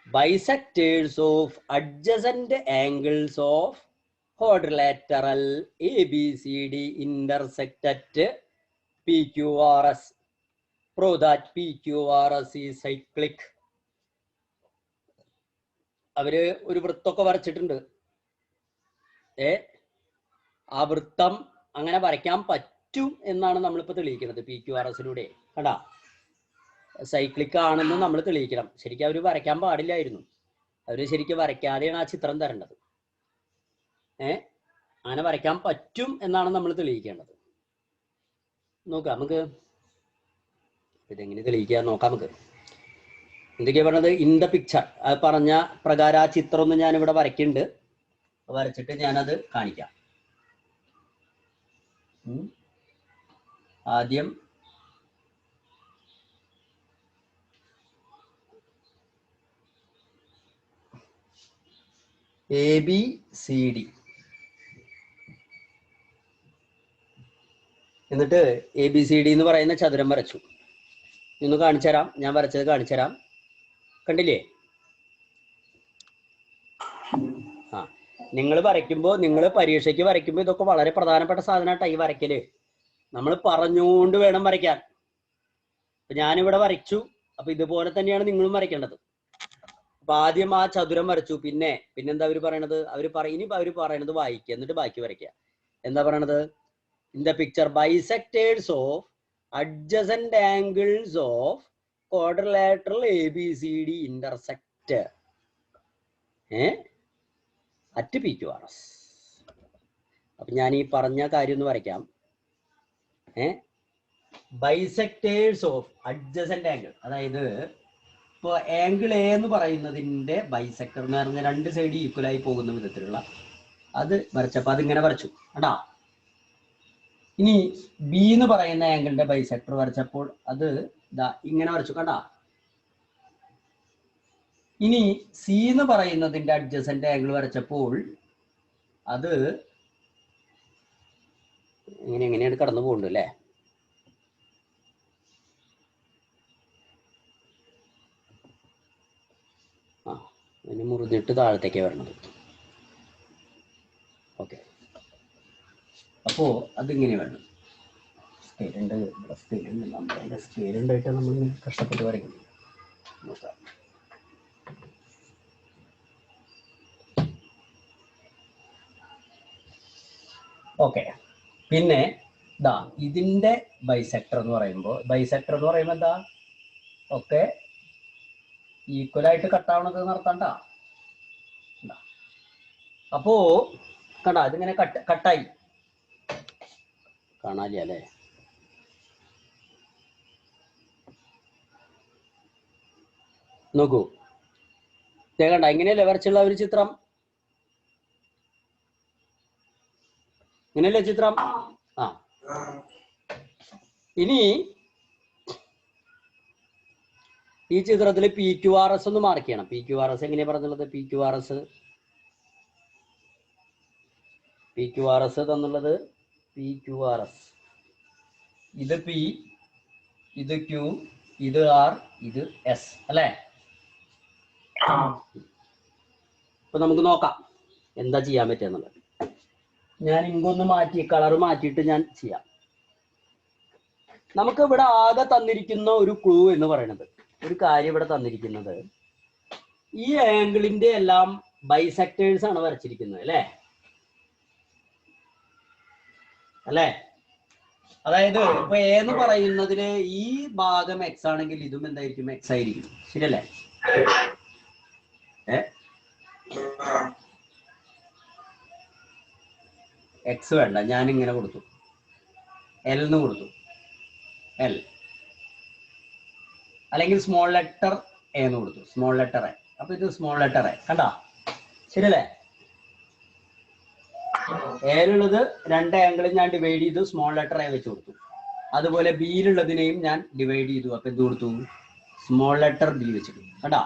bisectors of adjacent angles of quadrilateral ABCD intersect at PQRS. Prove that PQRS is cyclic. അവര് ഒരു വൃത്തമൊക്കെ വരച്ചിട്ടുണ്ട്. ആ വൃത്തം അങ്ങനെ വരയ്ക്കാൻ പറ്റും എന്നാണ് നമ്മളിപ്പോൾ തെളിയിക്കുന്നത് PQRSലൂടെ. കണ്ടാ, സൈക്ലിക് ആണെന്ന് നമ്മൾ തെളിയിക്കണം. ശരിക്കും അവർ വരയ്ക്കാൻ പാടില്ലായിരുന്നു. അവർ ശരിക്കും വരയ്ക്കാതെയാണ് ആ ചിത്രം തരേണ്ടത്. അങ്ങനെ വരയ്ക്കാൻ പറ്റും എന്നാണ് നമ്മൾ തെളിയിക്കേണ്ടത്. നോക്കാം നമുക്ക് ഇതെങ്ങനെ തെളിയിക്കാൻ നോക്കാം. നമുക്ക് എന്തൊക്കെയാ പറഞ്ഞത്? ഇൻ ദ പിക്ചർ, അത് പറഞ്ഞ പ്രകാരം ആ ചിത്രം ഒന്ന് ഞാനിവിടെ വരയ്ക്കുന്നുണ്ട്. വരച്ചിട്ട് ഞാനത് കാണിക്കാം. ആദ്യം ABCD, എന്നിട്ട് ABCD എന്ന് പറയുന്ന ചതുരം വരച്ചു. ഇന്ന് കാണിച്ചു തരാം, ഞാൻ വരച്ചത് കാണിച്ചു തരാം. കണ്ടില്ലേ? നിങ്ങൾ വരയ്ക്കുമ്പോൾ, നിങ്ങൾ പരീക്ഷയ്ക്ക് വരയ്ക്കുമ്പോൾ ഇതൊക്കെ വളരെ പ്രധാനപ്പെട്ട സാധനമായിട്ടാണ് ഈ വരയ്ക്കല്. നമ്മൾ പറഞ്ഞുകൊണ്ട് വേണം വരയ്ക്കാൻ. അപ്പൊ ഞാനിവിടെ വരച്ചു, അപ്പൊ ഇതുപോലെ തന്നെയാണ് നിങ്ങളും വരയ്ക്കേണ്ടത്. അപ്പൊ ആദ്യം ആ ചതുരം വരച്ചു, പിന്നെന്താ അവര് പറയണത്? ഇനിയിപ്പോ അവര് പറയണത് വായിക്കുക, എന്നിട്ട് ബാക്കി വരയ്ക്കുക. എന്താ പറയണത്? In the picture bisectors of adjacent angles of quadrilateral ABCD intersect at PQRS. അപ്പൊ ഞാൻ ഈ പറഞ്ഞ കാര്യം ഒന്ന് വരയ്ക്കാം. ബൈസെക്ടേഴ്സ് ഓഫ് അഡ്ജസന്റ് ആംഗിൾ, അതായത് ഇപ്പൊ ആംഗിൾ എ എന്ന് പറയുന്നതിന്റെ ബൈസെക്ടർ എന്ന് പറഞ്ഞ രണ്ട് സൈഡ് ഈക്വലായി പോകുന്ന വിധത്തിലുള്ള അത് വരച്ചപ്പോ അതിങ്ങനെ വരച്ചു കേട്ടാ. ഇനി ബി എന്ന് പറയുന്ന ആംഗിളിന്റെ ബൈസെക്ടർ വരച്ചപ്പോൾ അത് ഇതാ ഇങ്ങനെ വരച്ചു കണ്ടാ. ഇനി സി എന്ന് പറയുന്നതിന്റെ അഡ്ജസന്റ് ആംഗിൾ വരച്ചപ്പോൾ അത് എങ്ങനെയാണ് കടന്നു പോകുന്നുണ്ട് അല്ലേ. അതിന് മുറിഞ്ഞിട്ട് താഴത്തേക്ക് വരണത്. ഓക്കെ, അപ്പോ അതിങ്ങനെ വേണം. സ്കെയിലുണ്ട്, സ്കെയിലുണ്ട്, നമ്മുടെ സ്കെയിലുണ്ടായിട്ട് നമ്മൾ കഷ്ടപ്പെട്ട് വരയ്ക്കുന്നു. നോക്കാം. ഓക്കെ, പിന്നെ ഇതാ ഇതിന്റെ ബൈസെക്ടർ എന്ന് പറയുമ്പോൾ എന്താ ഒക്കെ ഈക്വലായിട്ട് കട്ടാവണത് നടത്തണ്ട. അപ്പോ കണ്ടാ ഇതിങ്ങനെ കട്ടായി കാണാനില്ല അല്ലേ. നോക്കൂ, കണ്ട ഇങ്ങനെയല്ലേ വരച്ചുള്ള ഒരു ചിത്രം, ഇങ്ങനെയല്ലേ ചിത്രം. ഇനി ഈ ചിത്രത്തിൽ PQRS ഒന്ന് മാർക്ക് ചെയ്യണം. PQRS എങ്ങനെയാ പറഞ്ഞുള്ളത്? PQRS തന്നുള്ളത് PQRS, ഇത് P, ഇത് Q, ഇത് R, ഇത് S അല്ലേ. ഇപ്പൊ നമുക്ക് നോക്കാം എന്താ ചെയ്യാൻ പറ്റുന്നുള്ളത്. ഞാൻ ഇങ്ങൊന്ന് മാറ്റി കളർ മാറ്റിയിട്ട് ഞാൻ ചെയ്യാം. നമുക്ക് ഇവിടെ ആകെ തന്നിരിക്കുന്ന ഒരു ക്ലൂ എന്ന് പറയുന്നത്, ഒരു കാര്യം ഇവിടെ തന്നിരിക്കുന്നത്, ഈ ആംഗിളിന്റെ എല്ലാം ബൈസെക്ടേഴ്സ് ആണ് വരച്ചിരിക്കുന്നത് അല്ലേ. അതായത് ഇപ്പൊ എ എന്ന് പറയുന്നതിന് ഈ ഭാഗം എക്സ് ആണെങ്കിൽ ഇതും എന്തായിരിക്കും? എക്സ് ആയിരിക്കും, ശരിയല്ലേ? എക്സ് വേണ്ട, ഞാൻ ഇങ്ങനെ കൊടുത്തു, എൽ എന്ന് കൊടുത്തു, എൽ അല്ലെങ്കിൽ സ്മോൾ ലെറ്റർ എ എന്ന് കൊടുത്തു, സ്മോൾ ലെറ്റർ എ. അപ്പൊ ഇത് സ്മോൾ ലെറ്റർ എ കണ്ടാ, ശരിയല്ലേ? എയിലുള്ളത് രണ്ട് ആംഗിൾ ഞാൻ ഡിവൈഡ് ചെയ്തു, സ്മോൾ ലെറ്റർ എ വെച്ച് കൊടുത്തു. അതുപോലെ ബിയിലുള്ളതിനെയും ഞാൻ ഡിവൈഡ് ചെയ്തു, അപ്പൊ എന്ത് കൊടുത്തു? സ്മോൾ ലെറ്റർ ബി വെച്ചിട്ടു കണ്ടാ.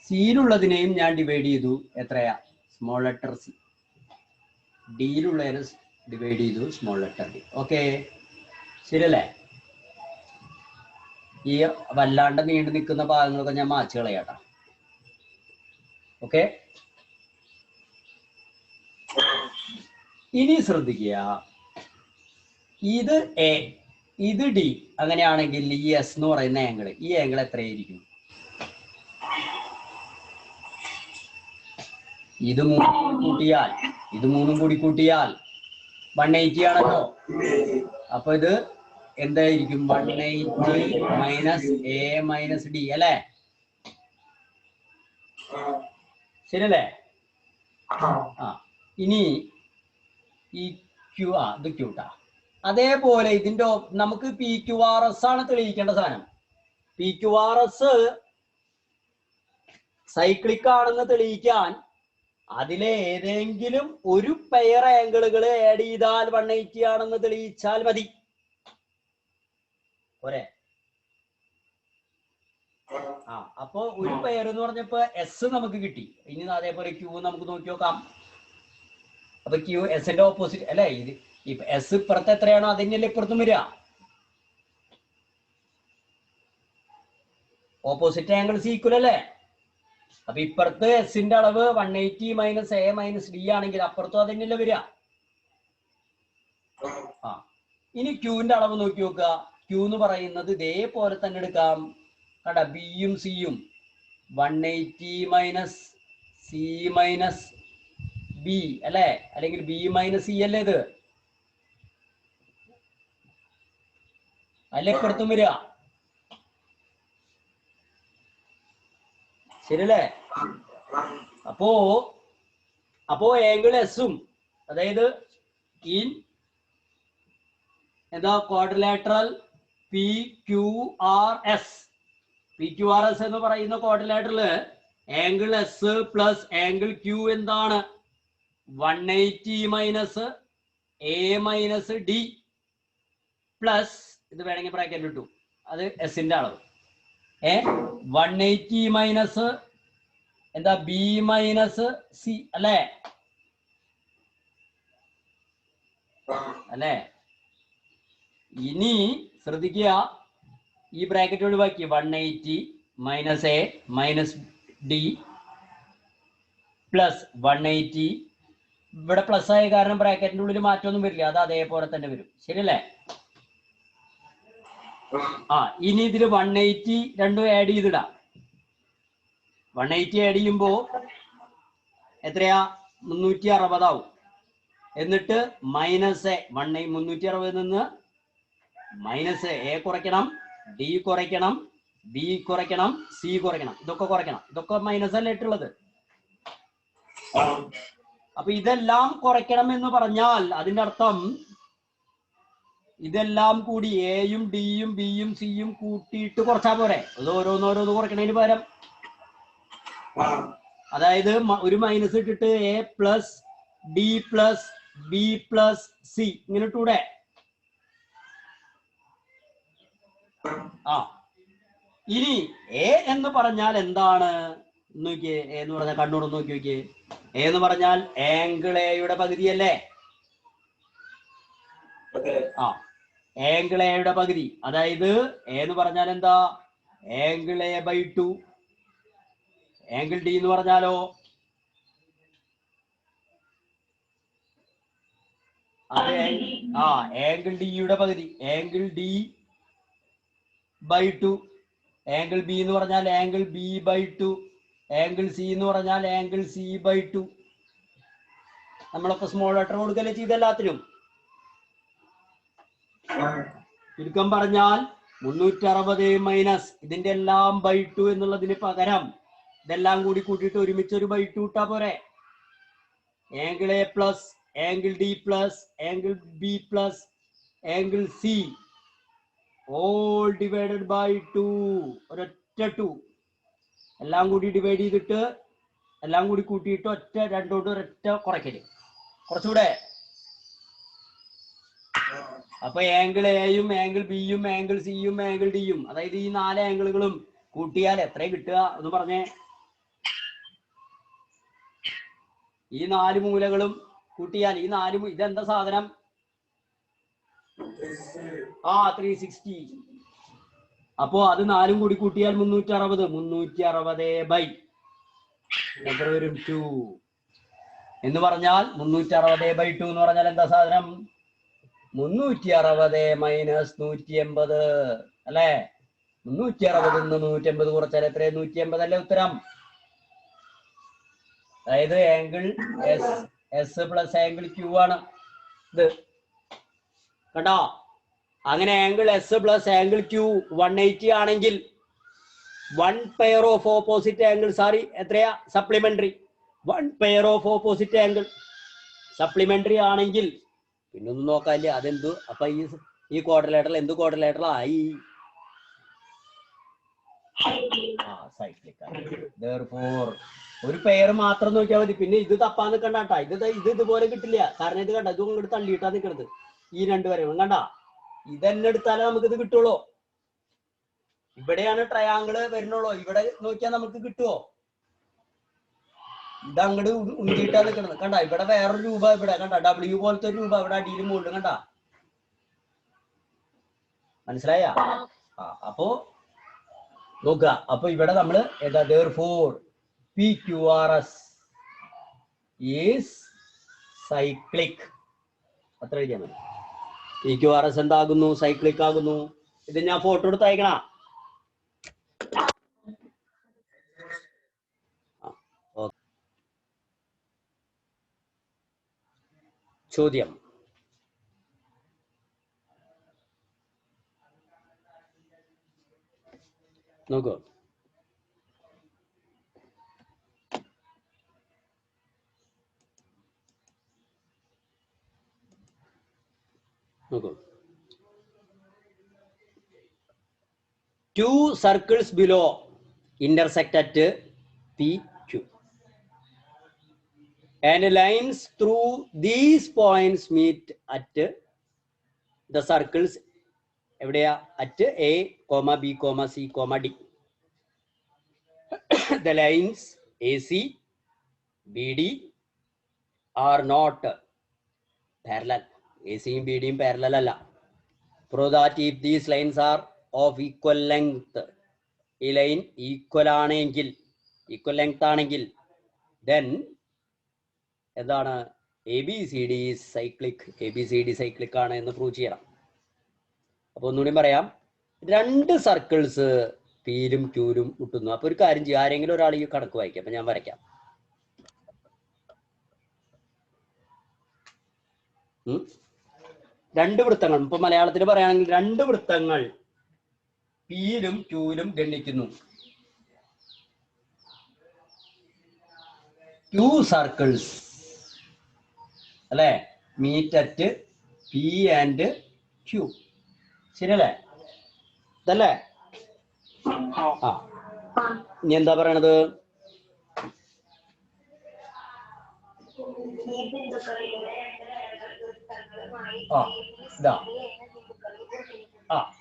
സിയിലുള്ളതിനെയും ഞാൻ ഡിവൈഡ് ചെയ്തു, എത്രയാ? Small letter C. ഡിയിലുള്ളതിനെ ഡിവൈഡ് ചെയ്തു, സ്മോൾ ലെറ്റർ ഡി. ഓക്കെ, ശരിയല്ലേ? ഈ വല്ലാണ്ട് നീണ്ടു നിൽക്കുന്ന ഭാഗങ്ങളൊക്കെ ഞാൻ മാച്ച് കളയാട്ടാ. ഓക്കെ, ഇനി ശ്രദ്ധിക്കുക, ഇത് എ, ഇത് ഡി, അങ്ങനെയാണെങ്കിൽ ഈ എസ് എന്ന് പറയുന്ന ആംഗിൾ, ഈ ആംഗിൾ എത്രയായിരിക്കും? ഇത് മൂന്നും കൂടി കൂട്ടിയാൽ 180 ആണല്ലോ. അപ്പൊ ഇത് എന്തായിരിക്കും? 180 മൈനസ് എ മൈനസ് ഡി അല്ലേ, ശരിയല്ലേ? ഇനി ഈ ക്യൂ, ഇത് ക്യൂട്ടാ. അതേപോലെ ഇതിന്റെ നമുക്ക് PQRS ആണ് തെളിയിക്കേണ്ട സാധനം. PQRS സൈക്ലിക് ആണെന്ന് തെളിയിക്കാൻ അതിലെ ഏതെങ്കിലും ഒരു പെയർ ആംഗിളുകൾ ആഡ് ചെയ്താൽ 180 ആണെന്ന് തെളിയിച്ചാൽ മതി. പോരെ? അപ്പൊ ഒരു പെയർ എന്ന് പറഞ്ഞപ്പോ എസ് നമുക്ക് കിട്ടി. ഇനി അതേപോലെ ക്യൂ നമുക്ക് നോക്കി നോക്കാം. അപ്പൊ ക്യൂ എസിന്റെ ഓപ്പോസിറ്റ് അല്ലെ, ഇത് എസ് ഇപ്പുറത്ത് എത്രയാണോ അതിനല്ലേ ഇപ്പുറത്തും വരിക. ഓപ്പോസിറ്റ് ആംഗിൾസ് ഈക്വൽ അല്ലേ. അപ്പൊ ഇപ്പുറത്ത് എസിന്റെ അളവ് 180 മൈനസ് എ മൈനസ് ഡി ആണെങ്കിൽ അപ്പുറത്തും അതിനല്ലേ വരിക. ഇനി ക്യൂവിന്റെ അളവ് നോക്കി നോക്കുക. ക്യൂ എന്ന് പറയുന്നത് ഇതേപോലെ തന്നെ എടുക്കാം. കണ്ട, ബിയും സിയും 180 മൈനസ് സി മൈനസ് ബി അല്ലെ, അല്ലെങ്കിൽ ബി മൈനസ് സി അല്ലേ ഇത്. അതിലെപ്പുറത്തും വരിക. ശരിയല്ലേ? അപ്പോ ആംഗിൾ എസും, അതായത് ഇൻ എന്താ ക്വാഡ്രിലാറ്ററൽ PQRS എന്ന് പറയുന്ന quadrilateral angle S plus angle Q എന്താണ്? 180 minus A minus D plus ഇത് വേണമെങ്കിൽ ബ്രാക്കറ്റ് ഇട്ടു, അത് എസിന്റെ അളവ്. 180 മൈനസ് എന്താ ബി മൈനസ് സി അല്ലേ? ഇനി ശ്രദ്ധിക്കുക, ഈ ബ്രാക്കറ്റ് ഒഴിവാക്കി 180 minus A minus D plus 180. ഇവിടെ പ്ലസ് ആയ കാരണം ബ്രാക്കറ്റിന്റെ ഉള്ളിൽ മാറ്റമൊന്നും വരില്ല, അത് അതേപോലെ തന്നെ വരും. ശരിയല്ലേ? ഇനി ഇതിൽ 180 രണ്ടും ആഡ് ചെയ്തിടാം. 180 ആഡ് ചെയ്യുമ്പോ എത്രയാ? 360 ആവും. എന്നിട്ട് മൈനസ് എ 360 നിന്ന് മൈനസ് എ കുറയ്ക്കണം, ഡി കുറയ്ക്കണം, ബി കുറയ്ക്കണം, സി കുറയ്ക്കണം, ഇതൊക്കെ കുറയ്ക്കണം. ഇതൊക്കെ മൈനസ് അല്ല ഇട്ടുള്ളത്. അപ്പൊ ഇതെല്ലാം കുറയ്ക്കണം എന്ന് പറഞ്ഞാൽ അതിന്റെ അർത്ഥം ഇതെല്ലാം കൂടി എയും ഡിയും ബിയും സിയും കൂട്ടിയിട്ട് കുറച്ചാ പോരെ? അത് ഓരോന്നോരോന്ന് കുറയ്ക്കണതിന് പകരം, അതായത് ഒരു മൈനസ് ഇട്ടിട്ട് A plus D plus B plus C ഇങ്ങനെ ഇട്ടൂടെ? ഇനി എ എന്ന് പറഞ്ഞാൽ എന്താണ് നോക്കിയേ? എ എന്ന് പറഞ്ഞാൽ കണ്ണോട് നോക്കി നോക്കിയേ. എ എന്ന് പറഞ്ഞാൽ ആംഗിൾ എയുടെ പകുതിയല്ലേ? ആംഗിൾ എയുടെ പകുതി. അതായത് എ എന്ന് പറഞ്ഞാൽ എന്താ? Angle A by 2. Angle D എന്ന് പറഞ്ഞാലോ? അതെ, ആംഗിൾ ഡിയുടെ പകുതി, angle D by 2. Angle B എന്ന് പറഞ്ഞാൽ angle B by 2. Angle C എന്ന് പറഞ്ഞാൽ ആംഗിൾ സി ബൈ 2. നമ്മളൊക്കെ സ്മോൾ ലെറ്റർ കൊടുക്കല്ലേ ചെയ്തെല്ലാത്തിനും. ചുരുക്കം പറഞ്ഞാൽ 360 മൈനസ് ഇതിന്റെ എല്ലാം ബൈ 2 എന്നുള്ളതിന് പകരം ഇതെല്ലാം കൂടി കൂട്ടിയിട്ട് ഒരുമിച്ച് ഒരു ബൈ 2 ഇട്ടാ പോരെ? Angle A plus angle D plus angle B plus angle C all divided by 2. ഒരൊറ്റ 2 എല്ലാം കൂടി ഡിവൈഡ് ചെയ്തിട്ട് എല്ലാം കൂടി കൂട്ടിയിട്ട് ഒറ്റ രണ്ടോട്ട് ഒരൊറ്റ കുറയ്ക്കല്. കുറച്ചുകൂടെ. അപ്പൊ ആംഗിൾ എയും ആംഗിൾ ബിയും ആംഗിൾ സിയും ആംഗിൾ ഡിയും, അതായത് ഈ 4 ആംഗിളുകളും കൂട്ടിയാൽ എത്ര കിട്ടുക എന്ന് പറഞ്ഞേ? ഈ 4 മൂലകളും കൂട്ടിയാൽ ഈ 4 ഇതെന്താ സാധനം? 360. അപ്പോ അത് 4ഉം കൂടി കൂട്ടിയാൽ 360 ബൈ എത്ര വരും? 2 എന്ന് പറഞ്ഞാൽ 360 ബൈ 2 എന്ന് പറഞ്ഞാൽ എന്താ സാധനം? 360 മൈനസ് 180 അല്ലേ? 360 നിന്ന് 180 കുറച്ചാൽ എത്ര? 180 അല്ലേ ഉത്തരം? അതായത് angle S plus angle Q ആണ് ഇത്. കണ്ടോ? അങ്ങനെ angle S plus angle Q 180 ആണെങ്കിൽ 1 pair of opposite angles are എത്രയാ? Supplementary. 1 pair of opposite angle supplementary ആണെങ്കിൽ പിന്നെ ഒന്നും നോക്കാനില്ല, അതെന്തു? അപ്പൊ ഈ ക്വാഡ്രിലേറ്ററൽ എന്ത് ക്വാഡ്രിലേറ്ററൽ ആയി? Therefore ഒരു പെയർ മാത്രം നോക്കിയാൽ മതി. പിന്നെ ഇത് തപ്പാൻ നിൽക്കണ്ടാട്ടാ. ഇത് ഇതുപോലെ കിട്ടില്ല. കാരണം ഇത് കണ്ട, ഇതും ഇങ്ങോട്ട് തള്ളിയിട്ടാ നിൽക്കണത്. ഈ 2 വരവും കണ്ട, ഇതെന്നെ എടുത്താലേ നമുക്ക് ഇത് കിട്ടുള്ളൂ. ഇവിടെയാണ് ട്രയാങ്കിള് വരുന്നുള്ളൂ. ഇവിടെ നോക്കിയാൽ നമുക്ക് കിട്ടുമോ? ഇതങ്ങട് ഉണ്ടിട്ടാ നിൽക്കണത് കണ്ട. ഇവിടെ വേറൊരു രൂപ, ഇവിടെ കണ്ട W പോലത്തെ ഒരു രൂപ ഇവിടെ അടിയിലും മുകളിലും കണ്ട. മനസ്സിലായ? അപ്പോ നോക്കുക. അപ്പൊ ഇവിടെ നമ്മള് എന്താ? Therefore PQRS is cyclic. അത്ര എഴുതിയാൽ മതി. PQRS എന്താകുന്നു? സൈക്ലിക് ആകുന്നു. ഇത് ഞാൻ ഫോട്ടോ എടുത്ത് അയക്കണ. ചോദ്യം: നോക്കൂ, നോക്കൂ, 2 circles below intersect at PQ and lines through these points meet at the circles എവിടെയാ? at A, B, C, D. The lines AC, BD are not parallel. AC യും BD യും parallel അല്ല. Prove that if these lines are of equal length, ഈ line equal ആണെങ്കിൽ, equal length ആണെങ്കിൽ, then എന്താണ്? ABCD cyclic, ABCD cyclic ആണ് എന്ന് prove ചെയ്യണം. അപ്പൊ ഒന്നുകൂടി പറയാം, 2 സർക്കിൾസ് പിയിലും ക്യൂലും മുട്ടുന്നു. അപ്പൊ ഒരു കാര്യം ചെയ്യും, ആരെങ്കിലും ഒരാൾ ഈ കണക്ക് വായിക്കാം. അപ്പൊ ഞാൻ വരയ്ക്കാം. രണ്ട് വൃത്തങ്ങൾ, ഇപ്പൊ മലയാളത്തിൽ പറയുകയാണെങ്കിൽ 2 വൃത്തങ്ങൾ പിയിലും ക്യൂലും ഗണ്ണിക്കുന്നു. 2 സർക്കിൾസ് അല്ലെ, meet at P and Q. ശരിയല്ലേ? ഇതല്ലേ? ആ, ഇനി എന്താ പറയണത്?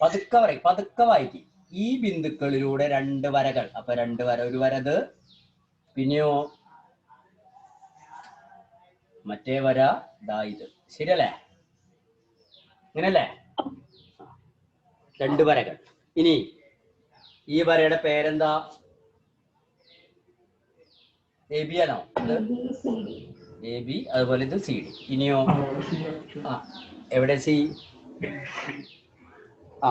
പതുക്കെ പറയും, പതുക്കെ വായിക്കും. ഈ ബിന്ദുക്കളിലൂടെ 2 വരകൾ. അപ്പൊ 2 വര, ഒരു വരത്, പിന്നെയോ മറ്റേ വര ദാ ഇത്. ശരിയല്ലേ? ഇങ്ങനല്ലേ? 2 വരകൾ. ഇനി ഈ വരയുടെ പേരെന്താ? AB ആണോ? AB. അതുപോലെ ഇത് CD. ഇനിയോ എവിടെ C?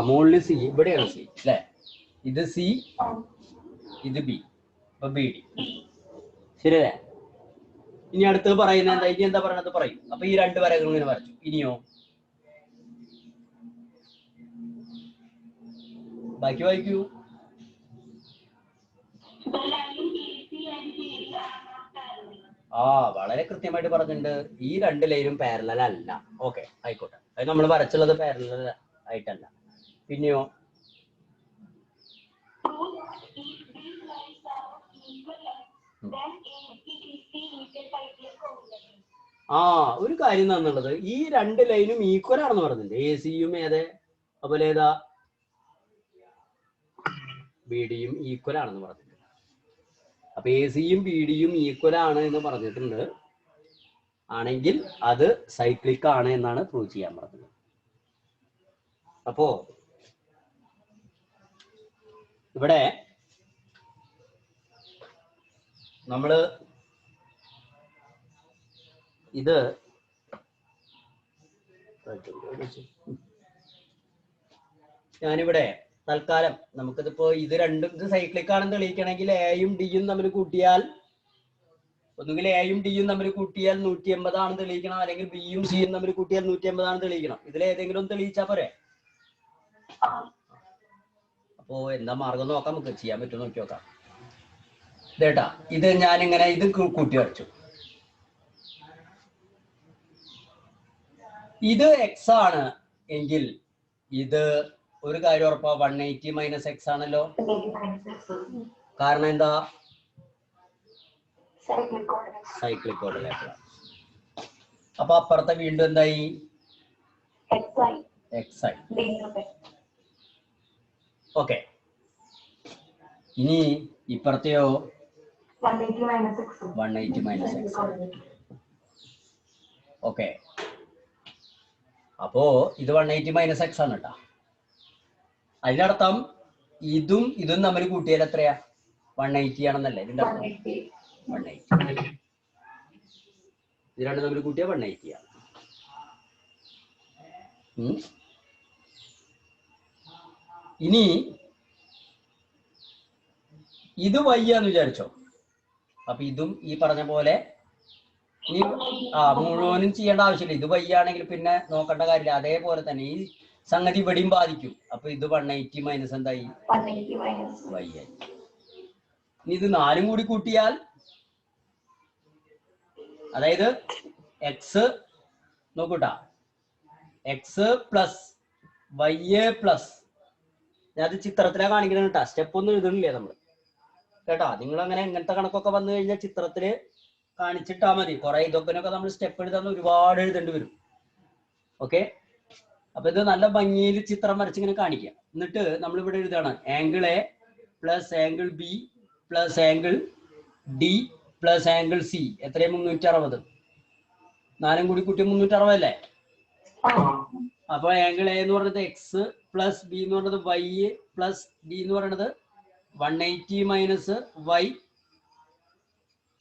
മുകളിൽ C, ഇവിടെയാണ് C അല്ലെ? ഇത് C, ഇത് B, അപ്പൊ BD. ശരിയല്ലേ? ഇനി അടുത്ത് പറയുന്നത് എന്താ? ഇനി എന്താ പറയണത് പറയും. അപ്പൊ ഈ 2 വരകൾ ഇങ്ങനെ വരച്ചു. ഇനിയോ ബാക്കി വായിക്കൂ. വളരെ കൃത്യമായിട്ട് പറഞ്ഞിട്ടുണ്ട്. ഈ 2 ലൈനും പാരലൽ അല്ല. ഓക്കെ, ആയിക്കോട്ടെ. അത് നമ്മൾ വരച്ചുള്ളത് പാരലൽ ആയിട്ടല്ല. പിന്നെയോ ഒരു കാര്യം എന്താന്നുള്ളത്, ഈ 2 ലൈനും ഈക്വൽ ആണെന്ന് പറഞ്ഞിട്ടുണ്ട്. AC-യും ഏതെ, അതുപോലെ ഏതാ, BD-യും ഈക്വൽ ആണെന്ന് പറഞ്ഞിട്ടുണ്ട്. അപ്പൊ AC-യും BD-യും ഈക്വൽ ആണ് എന്ന് പറഞ്ഞിട്ടുണ്ട്. ആണെങ്കിൽ അത് സൈക്ലിക് ആണ് എന്നാണ് പ്രൂവ് ചെയ്യാൻ പറഞ്ഞത്. അപ്പോ ഇവിടെ നമ്മള് ഇത് ഞാനിവിടെ തൽക്കാലം നമുക്കിതിപ്പോ ഇത് രണ്ടും ഇത് സൈക്ലിക് ആണെന്ന് തെളിയിക്കണമെങ്കിൽ എയും ഡിയും തമ്മിൽ കൂട്ടിയാൽ, ഒന്നുകിൽ എയും ഡിയും തമ്മിൽ കൂട്ടിയാൽ 180 ആണെന്ന് തെളിയിക്കണം, അല്ലെങ്കിൽ ബിയും സിയും തമ്മിൽ കൂട്ടിയാൽ 180 ആണെന്ന് തെളിയിക്കണം. ഇതിലേതെങ്കിലും ഒന്ന് തെളിയിച്ചാ പോരെ? അപ്പോ എന്താ മാർഗം നോക്കാം, നമുക്ക് ചെയ്യാൻ പറ്റുമോ നോക്കി നോക്കാം. ഇതേട്ടാ, ഇത് ഞാനിങ്ങനെ ഇത് കൂട്ടി വരച്ചു. ഇത് എക്സ് ആണ് എങ്കിൽ ഇത് ഒരു കാര്യം ഉറപ്പാ, 180 മൈനസ് എക്സ് ആണല്ലോ. കാരണം എന്താ? Cyclic coordinate. അപ്പൊ അപ്പുറത്തെ വീണ്ടും എന്തായി? എക്സ് ആയി. ഓക്കെ, ഇനി ഇപ്പുറത്തെയോ 180 മൈനസ് എക്സ്. ഓക്കെ, അപ്പോ ഇത് 180 മൈനസ് എക്സ് ആണ് കേട്ടാ. അതിനർത്ഥം ഇതും ഇതും തമ്മിൽ കൂട്ടിയാൽ എത്രയാ? 180 ആണെന്നല്ലേ ഇതിന്റെ അർത്ഥം? 180. ഇത് രണ്ടും തമ്മിൽ കൂട്ടിയാൽ 180 ആണ്. ഇനി ഇത് y ആന്ന് വിചാരിച്ചോ. അപ്പൊ ഇതും ഈ പറഞ്ഞ പോലെ ഈ മുഴുവനും ചെയ്യേണ്ട ആവശ്യമില്ല. ഇത് y ആണെങ്കിൽ പിന്നെ നോക്കേണ്ട കാര്യമില്ല. അതേപോലെ തന്നെ ഈ സംഗതി ഇവിടെയും ബാധിക്കും. അപ്പൊ ഇത് 180 മൈനസ് എന്തായി? y ആയി. ഇനി ഇത് 4 കൂടി കൂട്ടിയാൽ, അതായത് എക്സ് നോക്കൂട്ടാ, എക്സ് പ്ലസ് വൈ പ്ലസ്, ഞാനത് ചിത്രത്തിലാണ് കാണിക്കുന്നത് കേട്ടാ, സ്റ്റെപ്പ് ഒന്നും എഴുതണില്ലേ നമ്മള് കേട്ടാ. നിങ്ങൾ അങ്ങനെ ഇങ്ങനത്തെ കണക്കൊക്കെ വന്നു കഴിഞ്ഞാൽ ചിത്രത്തില് കാണിച്ചിട്ടാ മതി. കുറെ ഇതൊക്കെ നമ്മൾ സ്റ്റെപ്പ് എഴുതാൻ ഒരുപാട് എഴുതേണ്ടി വരും. ഓക്കെ, അപ്പൊ ഇത് നല്ല ഭംഗിയിൽ ചിത്രം വരച്ചിങ്ങനെ കാണിക്കുക. എന്നിട്ട് നമ്മൾ ഇവിടെ എഴുതാണ് angle A plus angle B plus angle D plus angle C എത്രയും 360. 4 കൂടി കൂട്ടി 360 അല്ലേ? അപ്പൊ ആംഗിൾ എ എന്ന് പറയുന്നത് എക്സ് പ്ലസ് ബി എന്ന് പറയുന്നത് വൈ പ്ലസ് ഡി എന്ന് പറയുന്നത് 180 മൈനസ് വൈ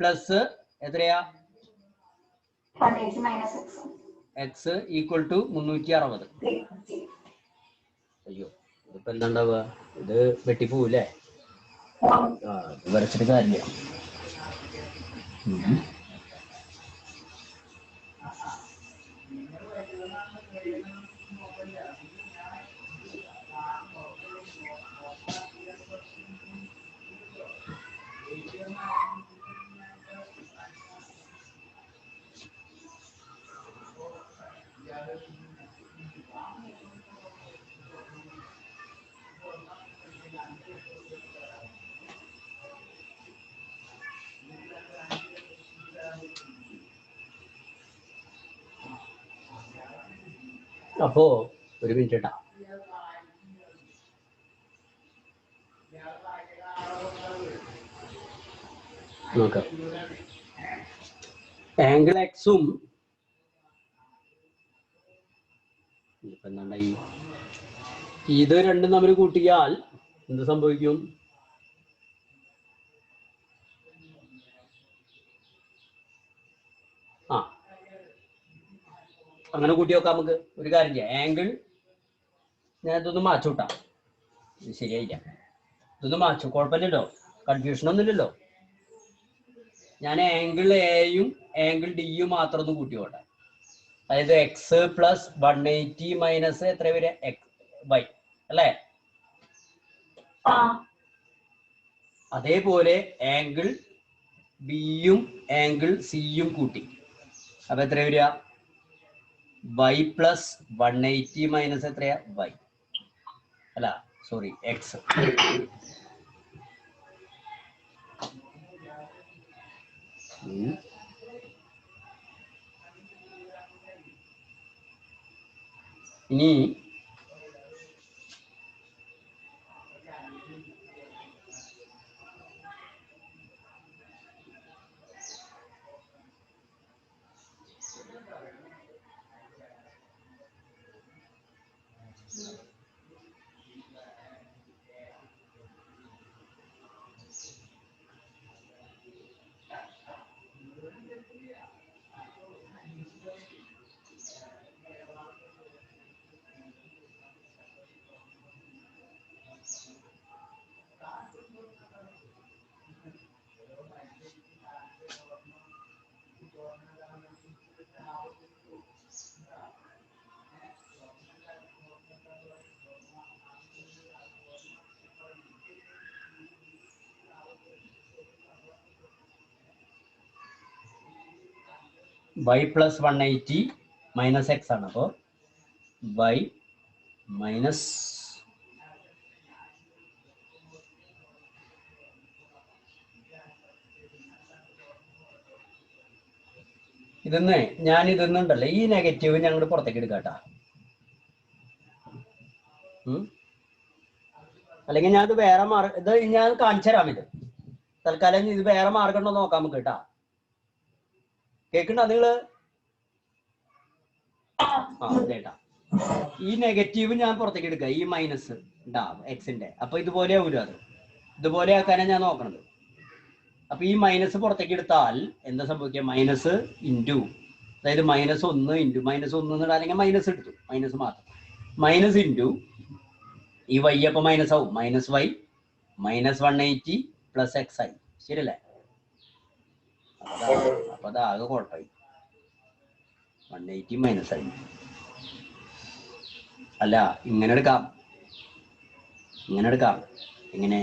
പ്ലസ് എത്രയാ? X equal to 360. അയ്യോ, ഇതിപ്പോ എന്താ ഉണ്ടാവുക? ഇത് വെട്ടിപ്പോവില്ലേ? വരച്ചിട്ട് കാര്യമില്ല. അപ്പോ ഒരു മിനിറ്റ് കേട്ടാ. നോക്കാം, ആംഗിൾ എക്സും ഇത് രണ്ടും തമ്മിൽ കൂട്ടിയാൽ എന്ത് സംഭവിക്കും? ആ, അങ്ങനെ കൂട്ടി നോക്കാം നമുക്ക്. ഒരു കാര്യം ചെയ്യാം, ആംഗിൾ ഞാൻ ഇതൊന്ന് മാച്ചു വിട്ടാം. ഇത് ശരിയായില്ല, ഇതൊന്ന് മാച്ചു, കുഴപ്പമില്ലല്ലോ, കൺഫ്യൂഷൻ ഒന്നുമില്ലല്ലോ. ഞാൻ ആംഗിൾ എയും ആംഗിൾ ഡിയും മാത്രം ഒന്ന് കൂട്ടി പോട്ടെ. അതായത് എക്സ് പ്ലസ് 180 മൈനസ് എത്ര വരെ? വൈ അല്ലേ? അതേപോലെ ആംഗിൾ ബിയും ആംഗിൾ സിയും കൂട്ടി. അപ്പൊ എത്ര വരിക? വൈ പ്ലസ് 180 മൈനസ് എത്രയാ? വൈ അല്ല, സോറി, എക്സ്. ഇനി y പ്ലസ് 180 മൈനസ് എക്സ് ആണ്. അപ്പോൾ y മൈനസ് ഇതെന്ന് ഞാൻ ഇതെന്നുണ്ടല്ലോ, ഈ നെഗറ്റീവ് ഞങ്ങൾ പുറത്തേക്ക് എടുക്കാട്ടാ. അല്ലെങ്കിൽ ഞാൻ ഇത് വേറെ മാർഗം, ഇത് ഞാൻ കാണിച്ചു തരാം. ഇത് തൽക്കാലം ഇത് വേറെ മാർഗം ഉണ്ടോ നോക്കാം നമുക്ക് കേട്ടാ. കേൾക്കണ്ടോ നിങ്ങള്? ആ കേട്ടാ, ഈ നെഗറ്റീവ് ഞാൻ പുറത്തേക്ക് എടുക്കുക, ഈ മൈനസ് ഉണ്ടാവും എക്സിന്റെ. അപ്പൊ ഇതുപോലെ ആവൂല, അത് ഇതുപോലെ ആക്കാനാണ് ഞാൻ നോക്കണത്. അപ്പൊ ഈ മൈനസ് പുറത്തേക്ക് എടുത്താൽ എന്താ സംഭവിക്കുക? മൈനസ് ഇൻറ്റു, അതായത് -1 ഇൻറ്റു -1 അല്ലെങ്കിൽ മൈനസ് എടുത്തു, മൈനസ് മാത്രം, മൈനസ് ഇൻറ്റു ഈ വൈ അപ്പൊ മൈനസ് ആവും, minus Y minus 180 plus X ആയി. ശരിയല്ലേ? അപ്പൊ അതാകെ കുഴപ്പമായി, 180 മൈനസ് ആയി. അല്ല, ഇങ്ങനെ എടുക്കാം, ഇങ്ങനെ എടുക്കാം. ഇങ്ങനെ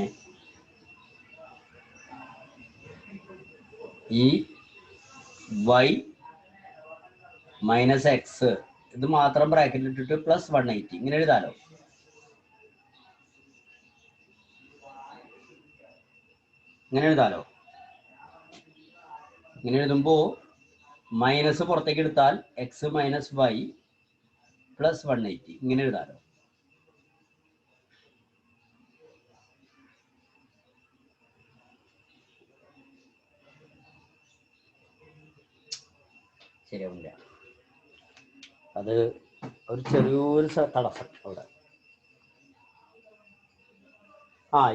ഈ y മൈനസ് എക്സ് ഇത് മാത്രം ബ്രാക്കറ്റിൽ ഇട്ടിട്ട് പ്ലസ് 180 ഇങ്ങനെ എഴുതാലോ. ഇങ്ങനെ എഴുതാലോ. ഇങ്ങനെ എഴുതുമ്പോ മൈനസ് പുറത്തേക്ക് എടുത്താൽ എക്സ് മൈനസ് വൈ പ്ലസ് 180 ഇങ്ങനെ എഴുതാലോ. ശരിയാവില്ല, അത് ഒരു ചെറിയൊരു തടസ്സം അവിടെ.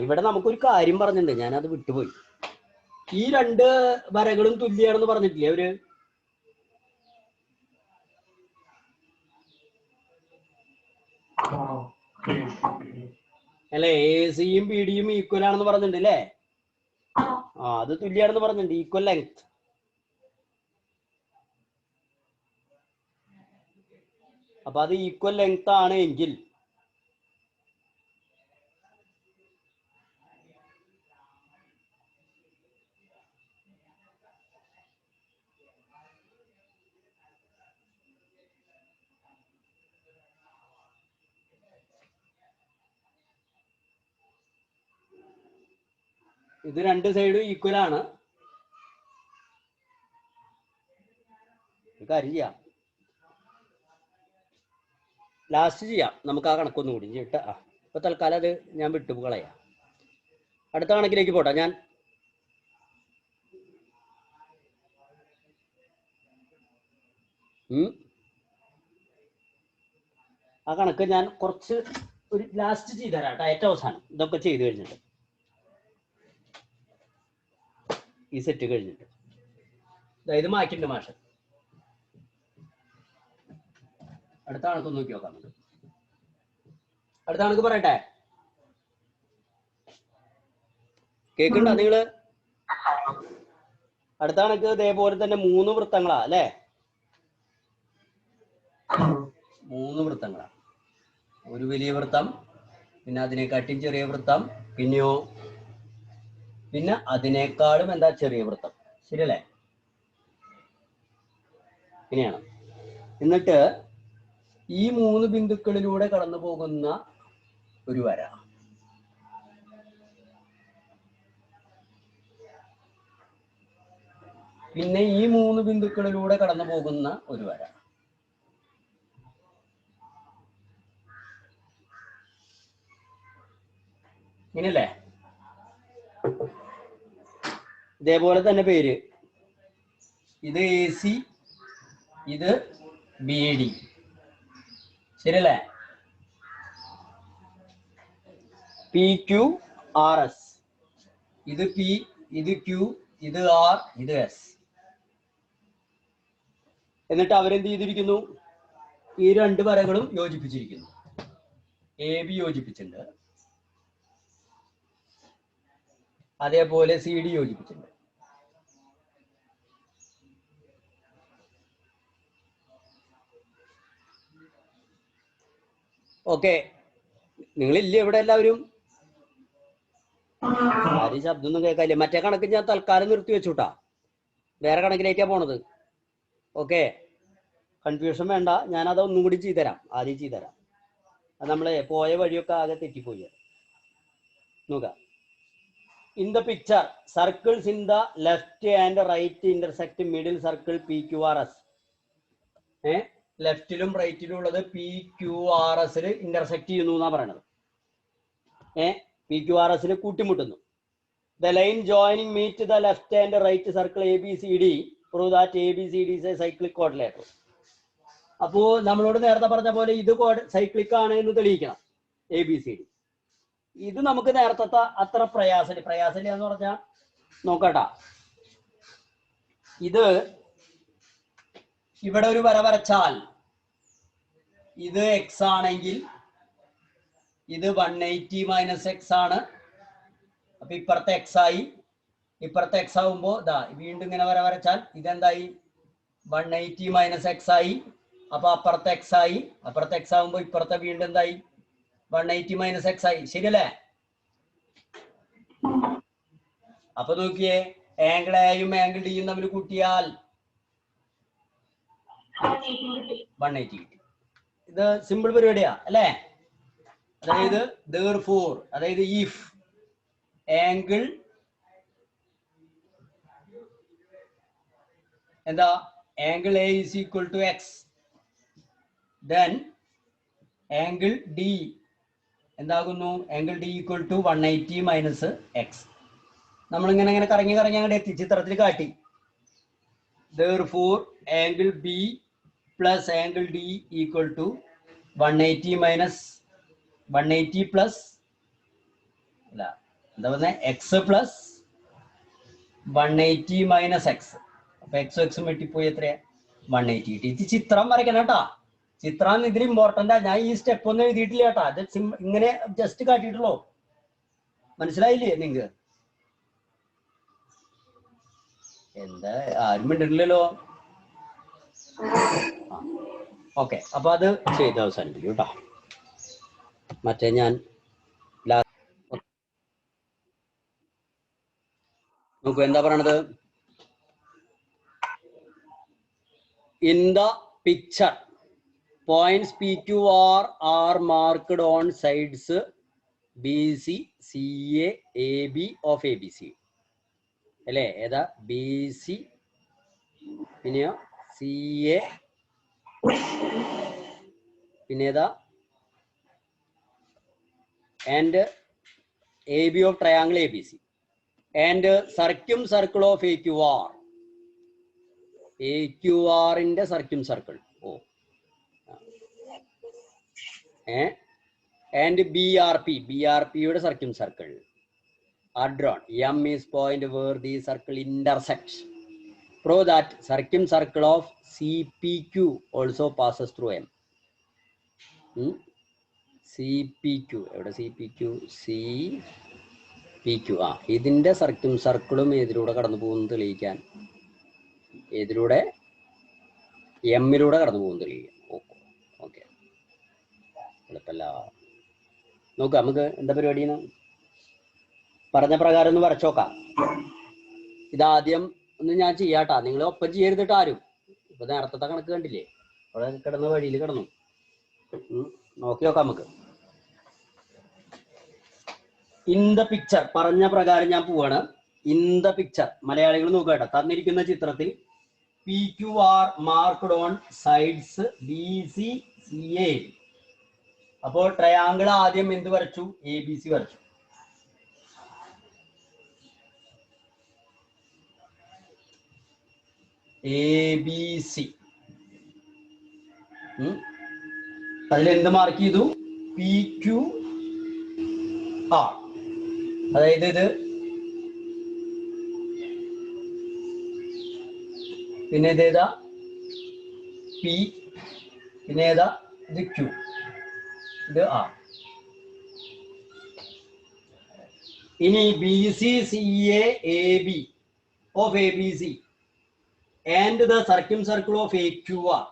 ഇവിടെ നമുക്കൊരു കാര്യം പറഞ്ഞിട്ടുണ്ട്, ഞാനത് വിട്ടുപോയി. ഈ രണ്ട് വരകളും തുല്യാണെന്ന് പറഞ്ഞിട്ടില്ലേ അവര്? അല്ലെ, എ സിയും ബി ഡിയും ഈക്വൽ ആണെന്ന് പറഞ്ഞിട്ടുണ്ട് അല്ലേ? അത് തുല്യാണെന്ന് പറഞ്ഞിട്ടുണ്ട്, ഈക്വൽ ലെങ്ത്. അപ്പൊ അത് ഈക്വൽ ലെങ്ത് ആണ് എങ്കിൽ ഇത് രണ്ട് സൈഡും ഈക്വൽ ആണ്. കാര്യം ചെയ്യാം, ലാസ്റ്റ് ചെയ്യാം, നമുക്ക് ആ കണക്കൊന്നും കൂടി ചെയ്തിട്ട്. ഇപ്പൊ തൽക്കാലം അത് ഞാൻ വിട്ടു കളയാം. അടുത്ത കണക്കിലേക്ക് പോട്ടെ. ഞാൻ ആ കണക്ക് ഞാൻ കുറച്ച് ഒരു ലാസ്റ്റ് ചെയ്ത് തരാം, ഏറ്റവും അവസാനം ഇതൊക്കെ ചെയ്ത് കഴിഞ്ഞിട്ട്, ഈ സെറ്റ് കഴിഞ്ഞിട്ട്. ഇത് മാറ്റിണ്ട് മാഷ്. അടുത്ത കണക്ക് നോക്കി നോക്കാം. അടുത്ത കണക്ക് പറയട്ടെ, കേൾക്കണ്ട നിങ്ങള്? അടുത്ത കണക്ക് ഇതേപോലെ തന്നെ 3 വൃത്തങ്ങളാ അല്ലേ? 3 വൃത്തങ്ങളാ. ഒരു വലിയ വൃത്തം, പിന്നെ അതിനെക്കാട്ടും ചെറിയ വൃത്തം, പിന്നെ അതിനേക്കാളും എന്താ ചെറിയ വൃത്തം. ശരിയല്ലേ? ഇങ്ങനെയാണ്. എന്നിട്ട് ഈ 3 ബിന്ദുക്കളിലൂടെ കടന്നു പോകുന്ന ഒരു വര, പിന്നെ ഈ 3 ബിന്ദുക്കളിലൂടെ കടന്നു പോകുന്ന ഒരു വര, ഇങ്ങനെയല്ലേ? ഇതേപോലെ തന്നെ പേര്, ഇത് എ സി, ഇത് ബി ഡി. ശരിയല്ലേ? പി ക്യു ആർ എസ്, ഇത് പി, ഇത് ക്യു, ഇത് ആർ, ഇത് എസ്. എന്നിട്ട് അവരെന്ത് ചെയ്തിരിക്കുന്നു? ഈ 2 വരകളും യോജിപ്പിച്ചിരിക്കുന്നു. എ ബി യോജിപ്പിച്ചിട്ടുണ്ട്, അതേപോലെ സി ഡി യോജിപ്പിച്ചിട്ടുണ്ട്. ഓക്കെ, നിങ്ങളില്ലേ ഇവിടെ എല്ലാവരും? ആരും ശബ്ദമൊന്നും കേൾക്കാല്ലേ. മറ്റേ കണക്ക് ഞാൻ തൽക്കാലം നിർത്തി വെച്ചുട്ടാ, വേറെ കണക്കിലേക്കാ പോണത്. ഓക്കെ, കൺഫ്യൂഷൻ വേണ്ട, ഞാനത് ഒന്നും കൂടി ചെയ്തുതരാം, ആദ്യം ചെയ്തുതരാം. അത് നമ്മളെ പോയ വഴിയൊക്കെ ആകെ തെറ്റിപ്പോയി. നോക്കാം. In the picture, circles in the left and right intersect middle circle PQRS. ലെഫ്റ്റിലും റൈറ്റിലും ഉള്ളത് PQRS ഇന്റർസെക്ട് ചെയ്യുന്നു എന്നാ പറയണത്. PQRS കൂട്ടിമുട്ടുന്നു. The line joining meet the left and right circle ABCD. Prove that ABCD is a cyclic quadrilateral. അപ്പോ നമ്മളോട് നേരത്തെ പറഞ്ഞ പോലെ ഇത് സൈക്ലിക് ആണ് എന്ന് തെളിയിക്കണം, ABCD. ഇത് നമുക്ക് നേരത്തെ അത്ര പ്രയാസമില്ല എന്ന് പറഞ്ഞാൽ നോക്കട്ടാ. ഇത് ഇവിടെ ഒരു വര വരച്ചാൽ ഇത് എക്സ് ആണെങ്കിൽ ഇത് 180 മൈനസ് എക്സ് ആണ്. അപ്പൊ ഇപ്പുറത്തെ എക്സ് ആയി, ഇപ്പുറത്തെ എക്സ് ആവുമ്പോ വീണ്ടും ഇങ്ങനെ വര വരച്ചാൽ ഇതെന്തായി? 180 മൈനസ് എക്സ് ആയി. അപ്പൊ അപ്പുറത്തെ എക്സ് ആയി, അപ്പുറത്തെ എക്സ് ആകുമ്പോ ഇപ്പുറത്തെ വീണ്ടും എന്തായി 180 മൈനസ് എക്സ് ആയി. ശരിയല്ലേ? അപ്പൊ നോക്കിയേ, ആംഗിൾ എയും ആംഗിൾ ഡിയും തമ്മിൽ കൂട്ടിയാൽ 180 കിട്ടി. ഇത് സിമ്പിൾ പരിപാടിയാ അല്ലേ? അതായത് therefore, അതായത് ഇഫ് ആംഗിൾ എന്താ, angle A is equal to X, then angle D എന്താകുന്നു, angle D equal to 180 minus X. നമ്മളിങ്ങനെ ഇങ്ങനെ കറങ്ങി കറങ്ങി അങ്ങോട്ട് എത്തി, ചിത്രത്തിൽ കാട്ടി. therefore angle B plus angle D equal to 180 minus 180 plus അല്ല എന്താ പറഞ്ഞ എക്സ് പ്ലസ് 180 മൈനസ് എക്സ്. അപ്പൊ എക്സും എക്സും വെട്ടിപ്പോയി, എത്രയാ 180 കിട്ടി. ഇത് ചിത്രം വരയ്ക്കണം കേട്ടാ, ചിത്രം ഇതിൽ ഇമ്പോർട്ടൻ്റാ. ഞാൻ ഈ സ്റ്റെപ്പ് ഒന്നും എഴുതിയിട്ടില്ല കേട്ടാ, അത് ഇങ്ങനെ ജസ്റ്റ് കാട്ടിയിട്ടുള്ളൂ. മനസ്സിലായില്ലേ നിങ്ങക്ക്? എന്താ ആരും മിണ്ടില്ലല്ലോ. ഓക്കെ, അപ്പൊ അത് ചെയ്ത് അവസാനിപ്പിക്കും കേട്ടോ. മറ്റേ ഞാൻ നോക്കൂ എന്താ പറയണത്. In the picture points P-Q-R are marked on sides BC, CA, AB of ABC. അല്ലേ? ഏതാ? BC, പിന്നെയോ CA, പിന്നെ ഏതാ? and AB of triangle ABC, and circle of AQR. AQR ന്റെ circle. ഓ, and BRP യുടെ circle are drawn. M is point where the circle intersect. Prove that circle of CPQ also passes through M. CPQ എവിടെ? CPQ ആ, ഇതിന്റെ സർക്കിളും ഏതിലൂടെ കടന്നു പോകുന്നു തെളിയിക്കാൻ, ഏതിലൂടെ? എമ്മിലൂടെ കടന്നു പോകുന്നു തെളിയിക്കാൻ. ഓക്കെ, എളുപ്പമല്ല. നോക്കാം നമുക്ക് എന്താ പരിപാടിന്ന് പറഞ്ഞ പ്രകാരം ഒന്ന് വരച്ചോക്കാം. ഇതാദ്യം ഒന്ന് ഞാൻ ചെയ്യാട്ടാ, നിങ്ങൾ ഒപ്പം ചെയ്യരുതിട്ട് ആരും. ഇപ്പൊ നേരത്തെ കണക്ക് കണ്ടില്ലേ, അവിടെ കിടന്ന് വഴിയിൽ കിടന്നു. നോക്കി നോക്കാം നമുക്ക്. ഇൻ ദ പിക്ചർ പറഞ്ഞ പ്രകാരം ഞാൻ പോവാണ്. ഇൻ ദ പിക്ചർ മലയാളികൾ നോക്കട്ടെ. തന്നിരിക്കുന്ന ചിത്രത്തിൽ PQR marked on sides BC, CA. അപ്പോൾ ട്രയാങ്കിൾ ആദ്യം എന്ത് വരച്ചു? ABC വരച്ചു. ABC. അതിലെന്ത് മാർക്ക് ചെയ്തു? PQR. അതായത് ഇത് പിന്നെ ഇതേതാ? P, പിന്നെ ഏതാ? ഇത് Q, ഇത് R. ഇനി BC, CA, AB of ABC and the circle of AQR.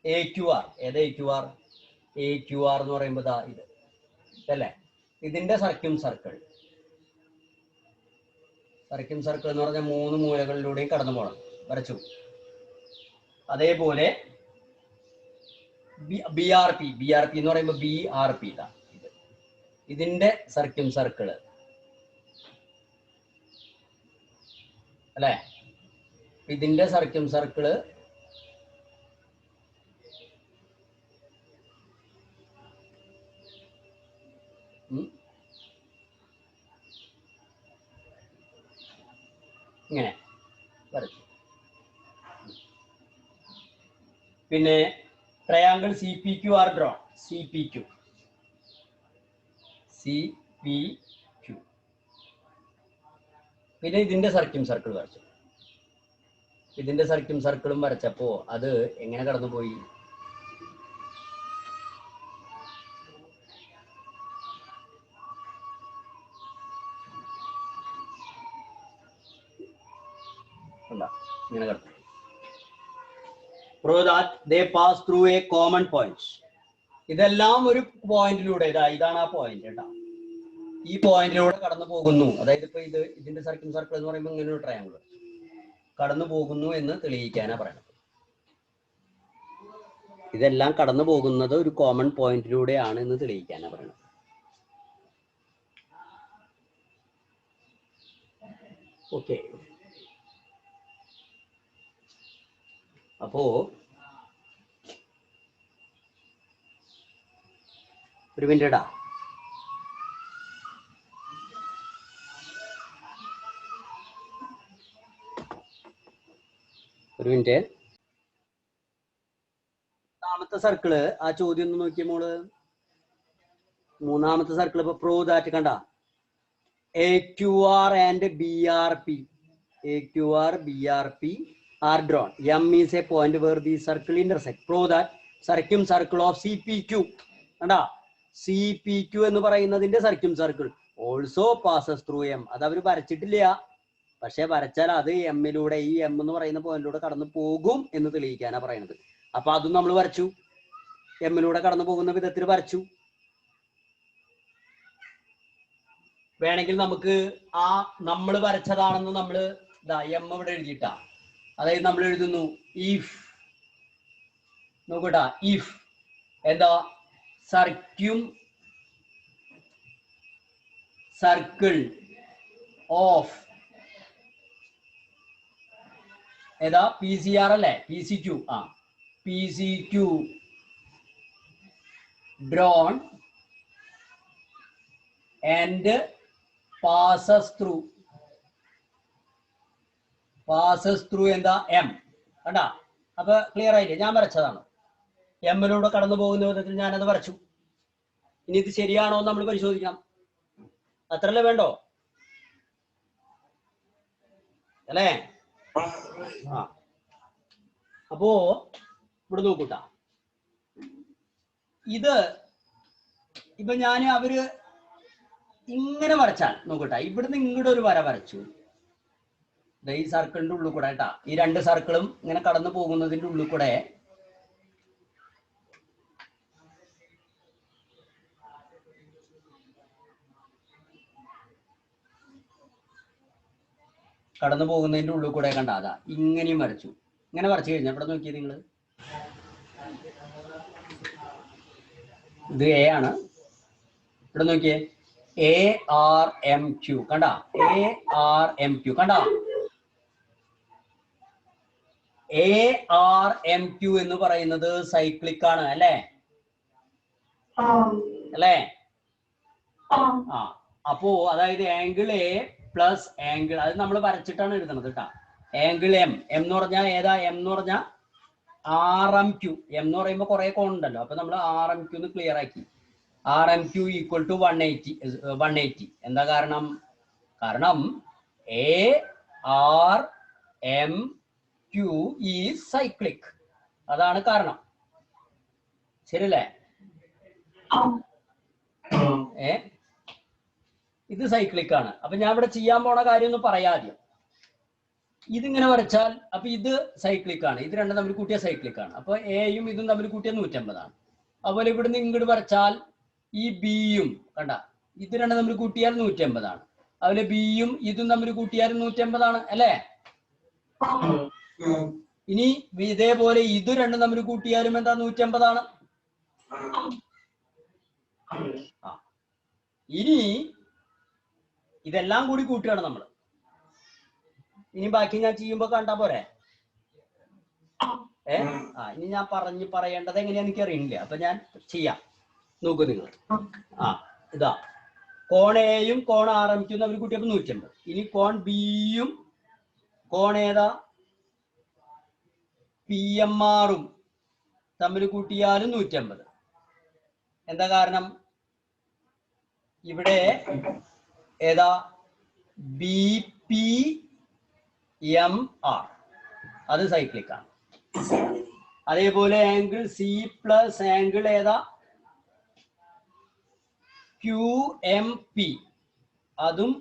AQR ഏതാ? AQR എന്ന് പറയുമ്പോൾ ഇത് അല്ലേ? ഇതിന്റെ സർക്കിൾ എന്ന് പറഞ്ഞാൽ 3 മൂലകളിലൂടെയും കടന്നു പോകണം. വരച്ചു. അതേപോലെ BRP എന്ന് പറയുമ്പോൾ BRP ഇതാ, ഇതിന്റെ സർക്കിൾ അല്ലേ? ഇതിന്റെ സർക്കിൾ ഇങ്ങനെ വരച്ചു. പിന്നെ ട്രയാങ്കിൾ CPQR ഡ്രോൺ. CPQ പിന്നെ ഇതിന്റെ സർക്കിൾ വരച്ചു. ഇതിന്റെ സർക്കിളും വരച്ചപ്പോ അത് എങ്ങനെ കടന്നുപോയി? ഇങ്ങനെ കടന്നു. Prove that they pass through a common point. ഇതെല്ലാം ഒരു പോയിന്റിലൂടെ ഇതാണ് ആ പോയിന്റ് കേട്ടോ. ഈ പോയിന്റിലൂടെ കടന്നു പോകുന്നു. അതായത് ഇപ്പൊ ഇതിന്റെ സർക്കിൾ എന്ന് പറയുമ്പോൾ ഇങ്ങനെ ഒരു ട്രയാങ്കിൾ കടന്നു പോകുന്നു എന്ന് തെളിയിക്കാനാ പറയുന്നത്. ഇതെല്ലാം കടന്നു പോകുന്നത് ഒരു കോമൺ പോയിന്റിലൂടെയാണ് എന്ന് തെളിയിക്കാനാ പറയുന്നത്. ഓക്കെ, അപ്പോ ഒരു മിനിറ്റ് ഇടാ. ഒരു മിനിറ്റ്. മൂന്നാമത്തെ സർക്കിള് ആ ചോദ്യം ഒന്ന് നോക്കിയ മോള്. മൂന്നാമത്തെ സർക്കിൾ ഇപ്പൊ പ്രൂവ് ദാറ്റ് കണ്ട AQR and BRP. AQR, BRP are drawn. M is a point where the circle intersect. Prove that circle of CPQ. കണ്ടാ CPQ എന്ന് പറയുന്നതിന്റെ circle also passes through M. അത് അവർ വരച്ചിട്ടില്ല, പക്ഷെ വരച്ചാൽ അത് എമ്മിലൂടെ ഈ M എന്ന് പറയുന്ന പോയിന്റിലൂടെ കടന്നു പോകും എന്ന് തെളിയിക്കാനാ പറയുന്നത്. അപ്പൊ അതും നമ്മൾ വരച്ചു, എമ്മിലൂടെ കടന്നു പോകുന്ന വിധത്തിൽ വരച്ചു. വേണമെങ്കിൽ നമുക്ക് ആ നമ്മൾ വരച്ചതാണെന്ന് നമ്മൾ എം ഇവിടെ എഴുതിയിട്ടാ. അതായത് നമ്മൾ എഴുതുന്നു ഇഫ്, നോക്കട്ടാ, ഇഫ് എന്താ സർക്കിൾ ഓഫ് ഏതാ PCR അല്ലേ, PCQ. PCQ drawn and passes through എന്താ M. കണ്ടാ, അപ്പൊ ക്ലിയർ ആയില്ലേ? ഞാൻ വരച്ചതാണ്, എമ്മിലൂടെ കടന്നു പോകുന്ന വിധത്തിൽ ഞാനത് വരച്ചു. ഇനി ഇത് ശരിയാണോ എന്ന് നമ്മൾ പരിശോധിക്കണം. അത്രല്ലേ വേണ്ടോ അല്ലേ? അപ്പോ ഇവിടെ നോക്കൂട്ടാ, ഇത് ഇപ്പൊ അവര് ഇങ്ങനെ വരച്ചാൽ നോക്കട്ടെ, ഇവിടുന്ന് ഇങ്ങോട്ട് ഒരു വര വരച്ചു, ഈ സർക്കിളിന്റെ ഉള്ളിൽ കൂടെ കേട്ടാ. ഈ രണ്ട് സർക്കിളും ഇങ്ങനെ കടന്നു പോകുന്നതിന്റെ ഉള്ളിൽ കൂടെ കണ്ടാ ഇങ്ങനെയും വരച്ചു. ഇങ്ങനെ വരച്ചു കഴിഞ്ഞാൽ ഇവിടെ നോക്കിയത് നിങ്ങള്, ഇത് A ആണ്. ഇവിടെ നോക്കിയേ ARMQ കണ്ടാ, ARMQ കണ്ടാ. ARMQ എന്ന് പറയുന്നത് സൈക്ലിക് ആണ് അല്ലേ? അപ്പോ അതായത് ആംഗിൾ A പ്ലസ് ആംഗിൾ, അത് നമ്മൾ വരച്ചിട്ടാണ് എഴുതുന്നത് കേട്ടാ. ആംഗിൾ M എന്ന് പറഞ്ഞാൽ ഏതാ? M എന്ന് പറഞ്ഞാൽ RMQ. M എന്ന് പറയുമ്പോൾ കുറെ കോൺ ഉണ്ടല്ലോ, അപ്പൊ നമ്മൾ RMQ എന്ന് ക്ലിയർ ആക്കി. RMQ equal to 180. എന്താ കാരണം? ARMQ is cyclic. അതാണ് കാരണം. ശരിയല്ലേ? ഇത് സൈക്ലിക് ആണ്. അപ്പൊ ഞാൻ ഇവിടെ ചെയ്യാൻ പോണ കാര്യം ഒന്ന് പറയാദ്യം. ഇതിങ്ങനെ വരച്ചാൽ അപ്പൊ ഇത് സൈക്ലിക് ആണ്, ഇത് രണ്ടും തമ്മിൽ കൂട്ടിയ സൈക്ലിക് ആണ്. അപ്പൊ എയും ഇതും തമ്മിൽ കൂട്ടിയ 150 ആണ്. അതുപോലെ ഇവിടുന്ന് ഇങ്ങോട്ട് വരച്ചാൽ ഈ ബിയും കണ്ട, ഇത് രണ്ടും തമ്മിൽ കൂട്ടിയാൽ 150 ആണ്. അതുപോലെ ബിയും ഇതും തമ്മിൽ കൂട്ടിയാൽ 150 ആണ് അല്ലേ? ഇനി ഇതേപോലെ ഇത് രണ്ടും തമ്മിൽ കൂട്ടിയാലും എന്താ? 150 ആണ്. ഇനി ഇതെല്ലാം കൂടി കൂട്ടുകയാണ് നമ്മൾ. ഇനി ബാക്കി ഞാൻ ചെയ്യുമ്പോ കണ്ടാ പോരെ? ഇനി ഞാൻ പറയേണ്ടത് എങ്ങനെയാന്ന് എനിക്ക് അറിയില്ല. അപ്പൊ ഞാൻ ചെയ്യാം, നോക്കൂ നിങ്ങൾ. ഇതാ കോൺ എയും കോൺ RMQ തമ്മിൽ കൂട്ടിയപ്പോ 150. ഇനി കോൺ ബിയും കോൺ ഏതാ PMR-ഉം തമ്മിൽ കൂട്ടിയാലും 150. എന്താ കാരണം? ഇവിടെ ഏതാ? BPMR, അത് സൈക്ലിക് ആണ്. അതേപോലെ ആംഗിൾ C പ്ലസ് ആംഗിൾ ഏതാ? QMP, അതും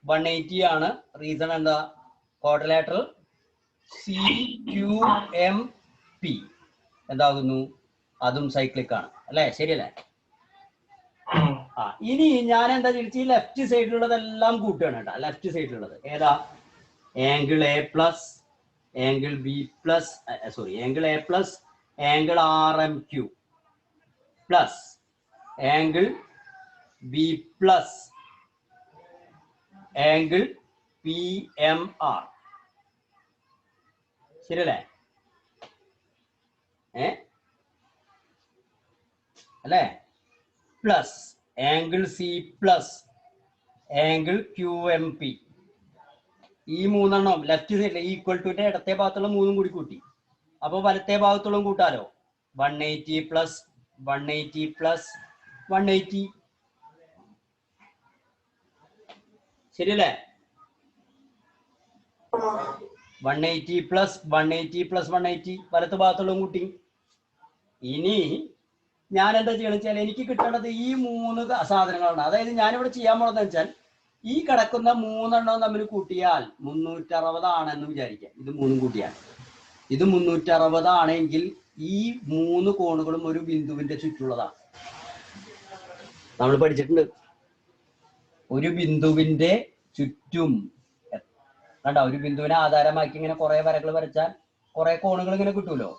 180 ആണ്. റീസൺ എന്താ? ക്വാഡ്രിലാറ്ററൽ CQM പി എന്താകുന്നു? അതും സൈക്ലിക് ആണ് അല്ലെ? ശരിയല്ലേ? ഇനി ഞാൻ എന്താ ചോദിച്ചു, ഈ ലെഫ്റ്റ് സൈഡിലുള്ളതെല്ലാം കൂട്ടുകയാണ് കേട്ടോ. ലെഫ്റ്റ് സൈഡിലുള്ളത് ഏതാ? Angle A plus angle B plus angle A plus angle R M Q plus angle B plus angle P M R. ശരിയല്ലേ? അല്ലേ? Plus angle C plus angle Q M P. ഈ മൂന്നെണ്ണം left സൈഡിൽ equal ടുന്റെ ഇടത്തെ ഭാഗത്തുള്ള മൂന്നും കൂടി കൂട്ടി. അപ്പൊ വലത്തെ ഭാഗത്തുള്ള കൂട്ടാലോ. 180 പ്ലസ് 180 പ്ലസ് 180. ശരിയല്ലേ? 180 പ്ലസ് 180 പ്ലസ് 180 വലത്ത് ഭാഗത്തുള്ള കൂട്ടി. ഇനി ഞാൻ എന്താ ചെയ്യണമെന്ന് വെച്ചാൽ എനിക്ക് കിട്ടേണ്ടത് ഈ മൂന്ന് സാധനങ്ങളാണ്. അതായത് ഞാനിവിടെ ചെയ്യാൻ പോണെന്ന് വെച്ചാൽ ഈ കിടക്കുന്ന മൂന്നെണ്ണം തമ്മിൽ കൂട്ടിയാൽ 360 ആണെന്ന് വിചാരിക്കാം. ഇത് മൂന്നും കൂട്ടിയാൽ ഇത് 360 ആണെങ്കിൽ ഈ മൂന്ന് കോണുകളും ഒരു ബിന്ദുവിന്റെ ചുറ്റുള്ളതാണ്. നമ്മൾ പഠിച്ചിട്ടുണ്ട്. ഒരു ബിന്ദുവിന്റെ ചുറ്റും കണ്ട, ഒരു ബിന്ദുവിനെ ആധാരമാക്കി ഇങ്ങനെ കുറെ വരകൾ വരച്ചാൽ കുറെ കോണുകൾ ഇങ്ങനെ കിട്ടുമല്ലോ.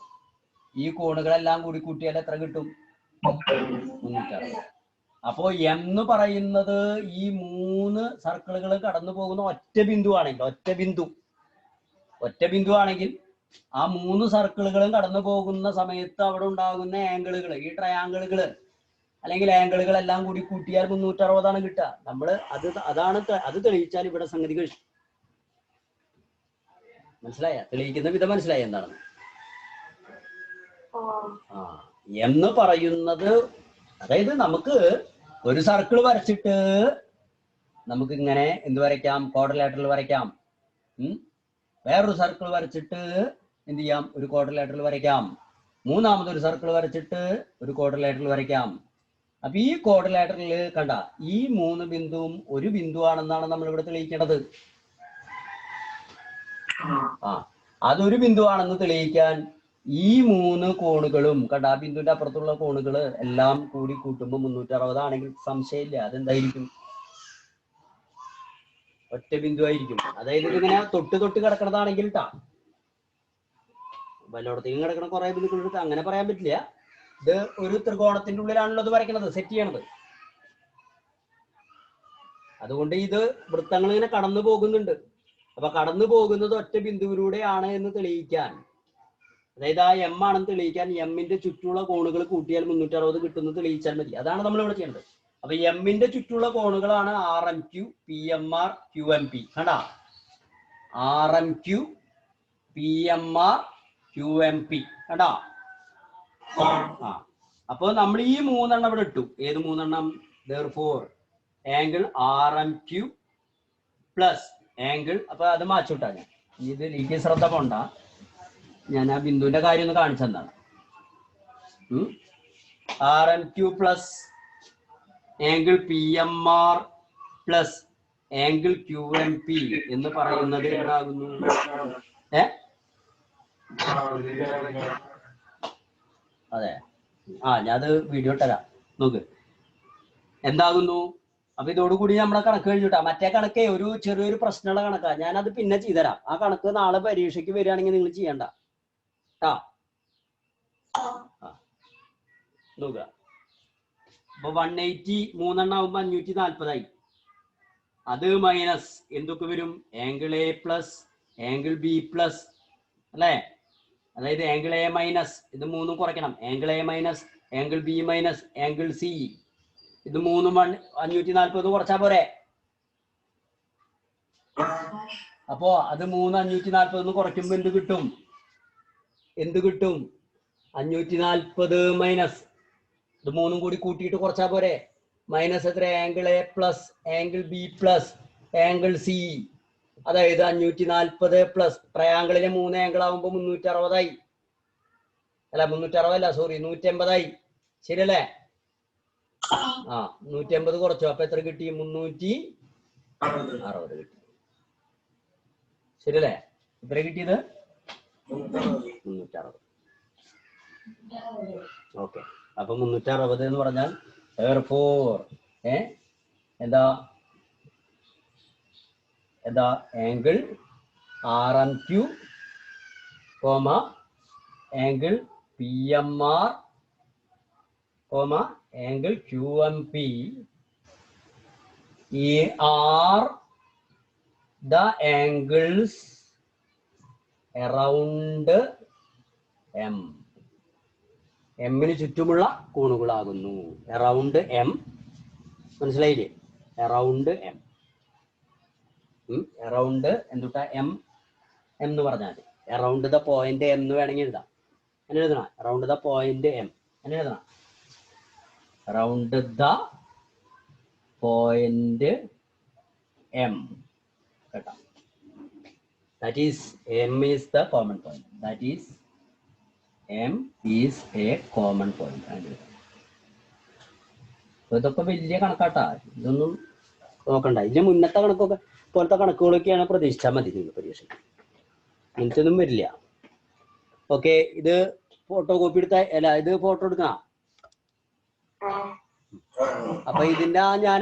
ഈ കോണുകളെല്ലാം കൂടി കൂട്ടിയാൽ എത്ര കിട്ടും? 360. അപ്പോ എന്ന് പറയുന്നത് ഈ മൂന്ന് സർക്കിളുകൾ കടന്നു പോകുന്ന ഒറ്റ ബിന്ദു ആണെങ്കിൽ ആ മൂന്ന് സർക്കിളുകളും കടന്നു പോകുന്ന സമയത്ത് അവിടെ ഉണ്ടാകുന്ന ആംഗിളുകൾ, ഈ ട്രയാംഗിളുകൾ അല്ലെങ്കിൽ ആംഗിളുകൾ എല്ലാം കൂടി കൂട്ടിയാൽ 360 ആണ് കിട്ടുക. നമ്മൾ അത് തെളിയിച്ചാൽ ഇവിടെ സംഗതി കഴിച്ചു. മനസ്സിലായ? തെളിയിക്കുന്ന വിധം മനസ്സിലായ എന്താണെന്ന്? എന്ന് പറയുന്നത്, അതായത് നമുക്ക് ഒരു സർക്കിൾ വരച്ചിട്ട് നമുക്ക് ഇങ്ങനെ എന്ത് വരയ്ക്കാം? ക്വാഡ്രിലാറ്ററൽ വരയ്ക്കാം. വേറൊരു സർക്കിൾ വരച്ചിട്ട് എന്ത് ചെയ്യാം? ഒരു ക്വാഡ്രിലാറ്ററൽ വരയ്ക്കാം. മൂന്നാമതൊരു സർക്കിൾ വരച്ചിട്ട് ഒരു ക്വാഡ്രിലാറ്ററൽ വരയ്ക്കാം. അപ്പൊ ഈ ക്വാഡ്രിലാറ്ററലിൽ കണ്ട ഈ മൂന്ന് ബിന്ദുവും ഒരു ബിന്ദു ആണെന്നാണ് നമ്മൾ ഇവിടെ തെളിയിക്കേണ്ടത്. അതൊരു ബിന്ദു ആണെന്ന് തെളിയിക്കാൻ ഈ മൂന്ന് കോണുകളും കണ്ട, ആ ബിന്ദുവിന്റെ അപ്പുറത്തുള്ള കോണുകള് എല്ലാം കൂടി കൂട്ടുമ്പോൾ 360 ആണെങ്കിൽ സംശയമില്ല അതെന്തായിരിക്കും? ഒറ്റ ബിന്ദു ആയിരിക്കും. അതായത് ഇതിങ്ങനെ തൊട്ട് കിടക്കണതാണെങ്കിൽ വല്ലോടത്തേക്കും കിടക്കണ കുറെ ബിന്ദുക്കൾ അങ്ങനെ പറയാൻ പറ്റില്ല. ഇത് ഒരു ത്രികോണത്തിന്റെ ഉള്ളിലാണല്ലോ ഇത് വരയ്ക്കണത്, സെറ്റ് ചെയ്യണത്. അതുകൊണ്ട് ഇത് വൃത്തങ്ങൾ ഇങ്ങനെ കടന്നു പോകുന്നുണ്ട്. അപ്പൊ കടന്നു പോകുന്നത് ഒറ്റ ബിന്ദുവിലൂടെയാണ് എന്ന് തെളിയിക്കാൻ, അതായത് ആ എം ആണെന്ന് തെളിയിക്കാൻ എമ്മിന്റെ ചുറ്റുമുള്ള കോണുകൾ കൂട്ടിയാൽ 360 കിട്ടുന്നത് തെളിയിച്ചാൽ മതി. അതാണ് നമ്മൾ ഇവിടെ ചെയ്യേണ്ടത്. അപ്പൊ എമ്മിന്റെ ചുറ്റുമുള്ള കോണുകളാണ് R M Q, P M R, Q M P. കണ്ടാ? R M Q, P M R, Q M P. കണ്ടാ? അപ്പൊ നമ്മൾ ഈ മൂന്നെണ്ണം ഇവിടെ ഇട്ടു. ഏത് മൂന്നെണ്ണം? therefore angle R M Q plus angle, അപ്പൊ അത് മാറ്റിവിട്ടാ. ഞാൻ ഇത് എനിക്ക് ശ്രദ്ധ പോണ്ട, ഞാൻ ആ ബിന്ദുവിന്റെ കാര്യം ഒന്ന് കാണിച്ചെന്താണ്. R M Q plus angle P M R plus angle Q M P എന്ന് പറയുന്നത് എന്താകുന്നു? അതെ, ഞാനത് വീഡിയോ ഇട്ടരാം, നോക്ക് എന്താകുന്നു. അപ്പൊ ഇതോടുകൂടി നമ്മുടെ കണക്ക് കഴിഞ്ഞിട്ടാ. മറ്റേ കണക്കേ ഒരു ചെറിയൊരു പ്രശ്നമുള്ള കണക്കാ, ഞാനത് പിന്നെ ചെയ്തുതരാം. ആ കണക്ക് നാളെ പരീക്ഷയ്ക്ക് വരികയാണെങ്കിൽ നിങ്ങൾ ചെയ്യണ്ട. നോക്കുക. അപ്പൊ 180 മൂന്നെണ്ണാവുമ്പോ 540 അത് മൈനസ് എന്തൊക്കെ വരും? Angle A plus angle B plus അല്ലേ? അതായത് ആംഗിൾ എ മൈനസ് ഇത് മൂന്നും കുറയ്ക്കണം. Angle A minus angle B minus angle C, ഇത് മൂന്നും 540 കുറച്ചാ പോരെ? അപ്പോ അത് 540 കുറയ്ക്കുമ്പോ എന്ത് കിട്ടും? 540 മൈനസ് ഇത് മൂന്നും കൂടി കൂട്ടിയിട്ട് കുറച്ചാ പോരെ? മൈനസ് എത്ര? Angle A plus angle B plus angle C. അതായത് 540 പ്ലസ് ട്രയാംഗിളിലെ 3 ആംഗിൾ ആവുമ്പോ 360 അല്ല 360 സോറി 180 ശരിയല്ലേ? 180 കുറച്ചു. അപ്പൊ എത്ര കിട്ടി? 360 കിട്ടി. ശരിയല്ലേ? എത്ര കിട്ടിയത്? 360. ഓക്കെ. അപ്പൊ 360 എന്ന് പറഞ്ഞാൽ therefore എന്താ എന്താ angle RMQ, angle PMR, angle QMP are the angles around M. എമ്മിന് ചുറ്റുമുള്ള കോണുകളാകുന്നു. അറൗണ്ട് എം, മനസ്സിലായില്ലേ? Around M. അറൗണ്ട് എന്തുട്ടാ എം എന്ന് പറഞ്ഞാൽ അറൗണ്ട് ദ പോയിന്റ് എം എന്ന് വേണമെങ്കിൽ എഴുതാം. അങ്ങനെ എഴുതണം. അറൗണ്ട് ദ പോയിന്റ് എം അങ്ങനെ എഴുതണം. അറൗണ്ട് ദ പോയിന്റ് എം കേട്ടോ. That is M is the common point. That is M is A common point. ഇതൊക്കെ വലിയ കണക്കാട്ടാ. ഇതൊന്നും നോക്കണ്ട. ഇതിന് മുന്നത്തെ കണക്കൊക്കെ പോലത്തെ കണക്കുകളൊക്കെയാണ് പ്രതീക്ഷിച്ചാൽ മതി നിങ്ങൾ പരീക്ഷയ്ക്ക്. എനിക്കൊന്നും വരില്ല. ഓക്കെ. ഇത് ഫോട്ടോ കോപ്പി എടുത്ത അല്ല, ഇത് ഫോട്ടോ എടുക്കണം. അപ്പൊ ഇതിന്റെ ഞാൻ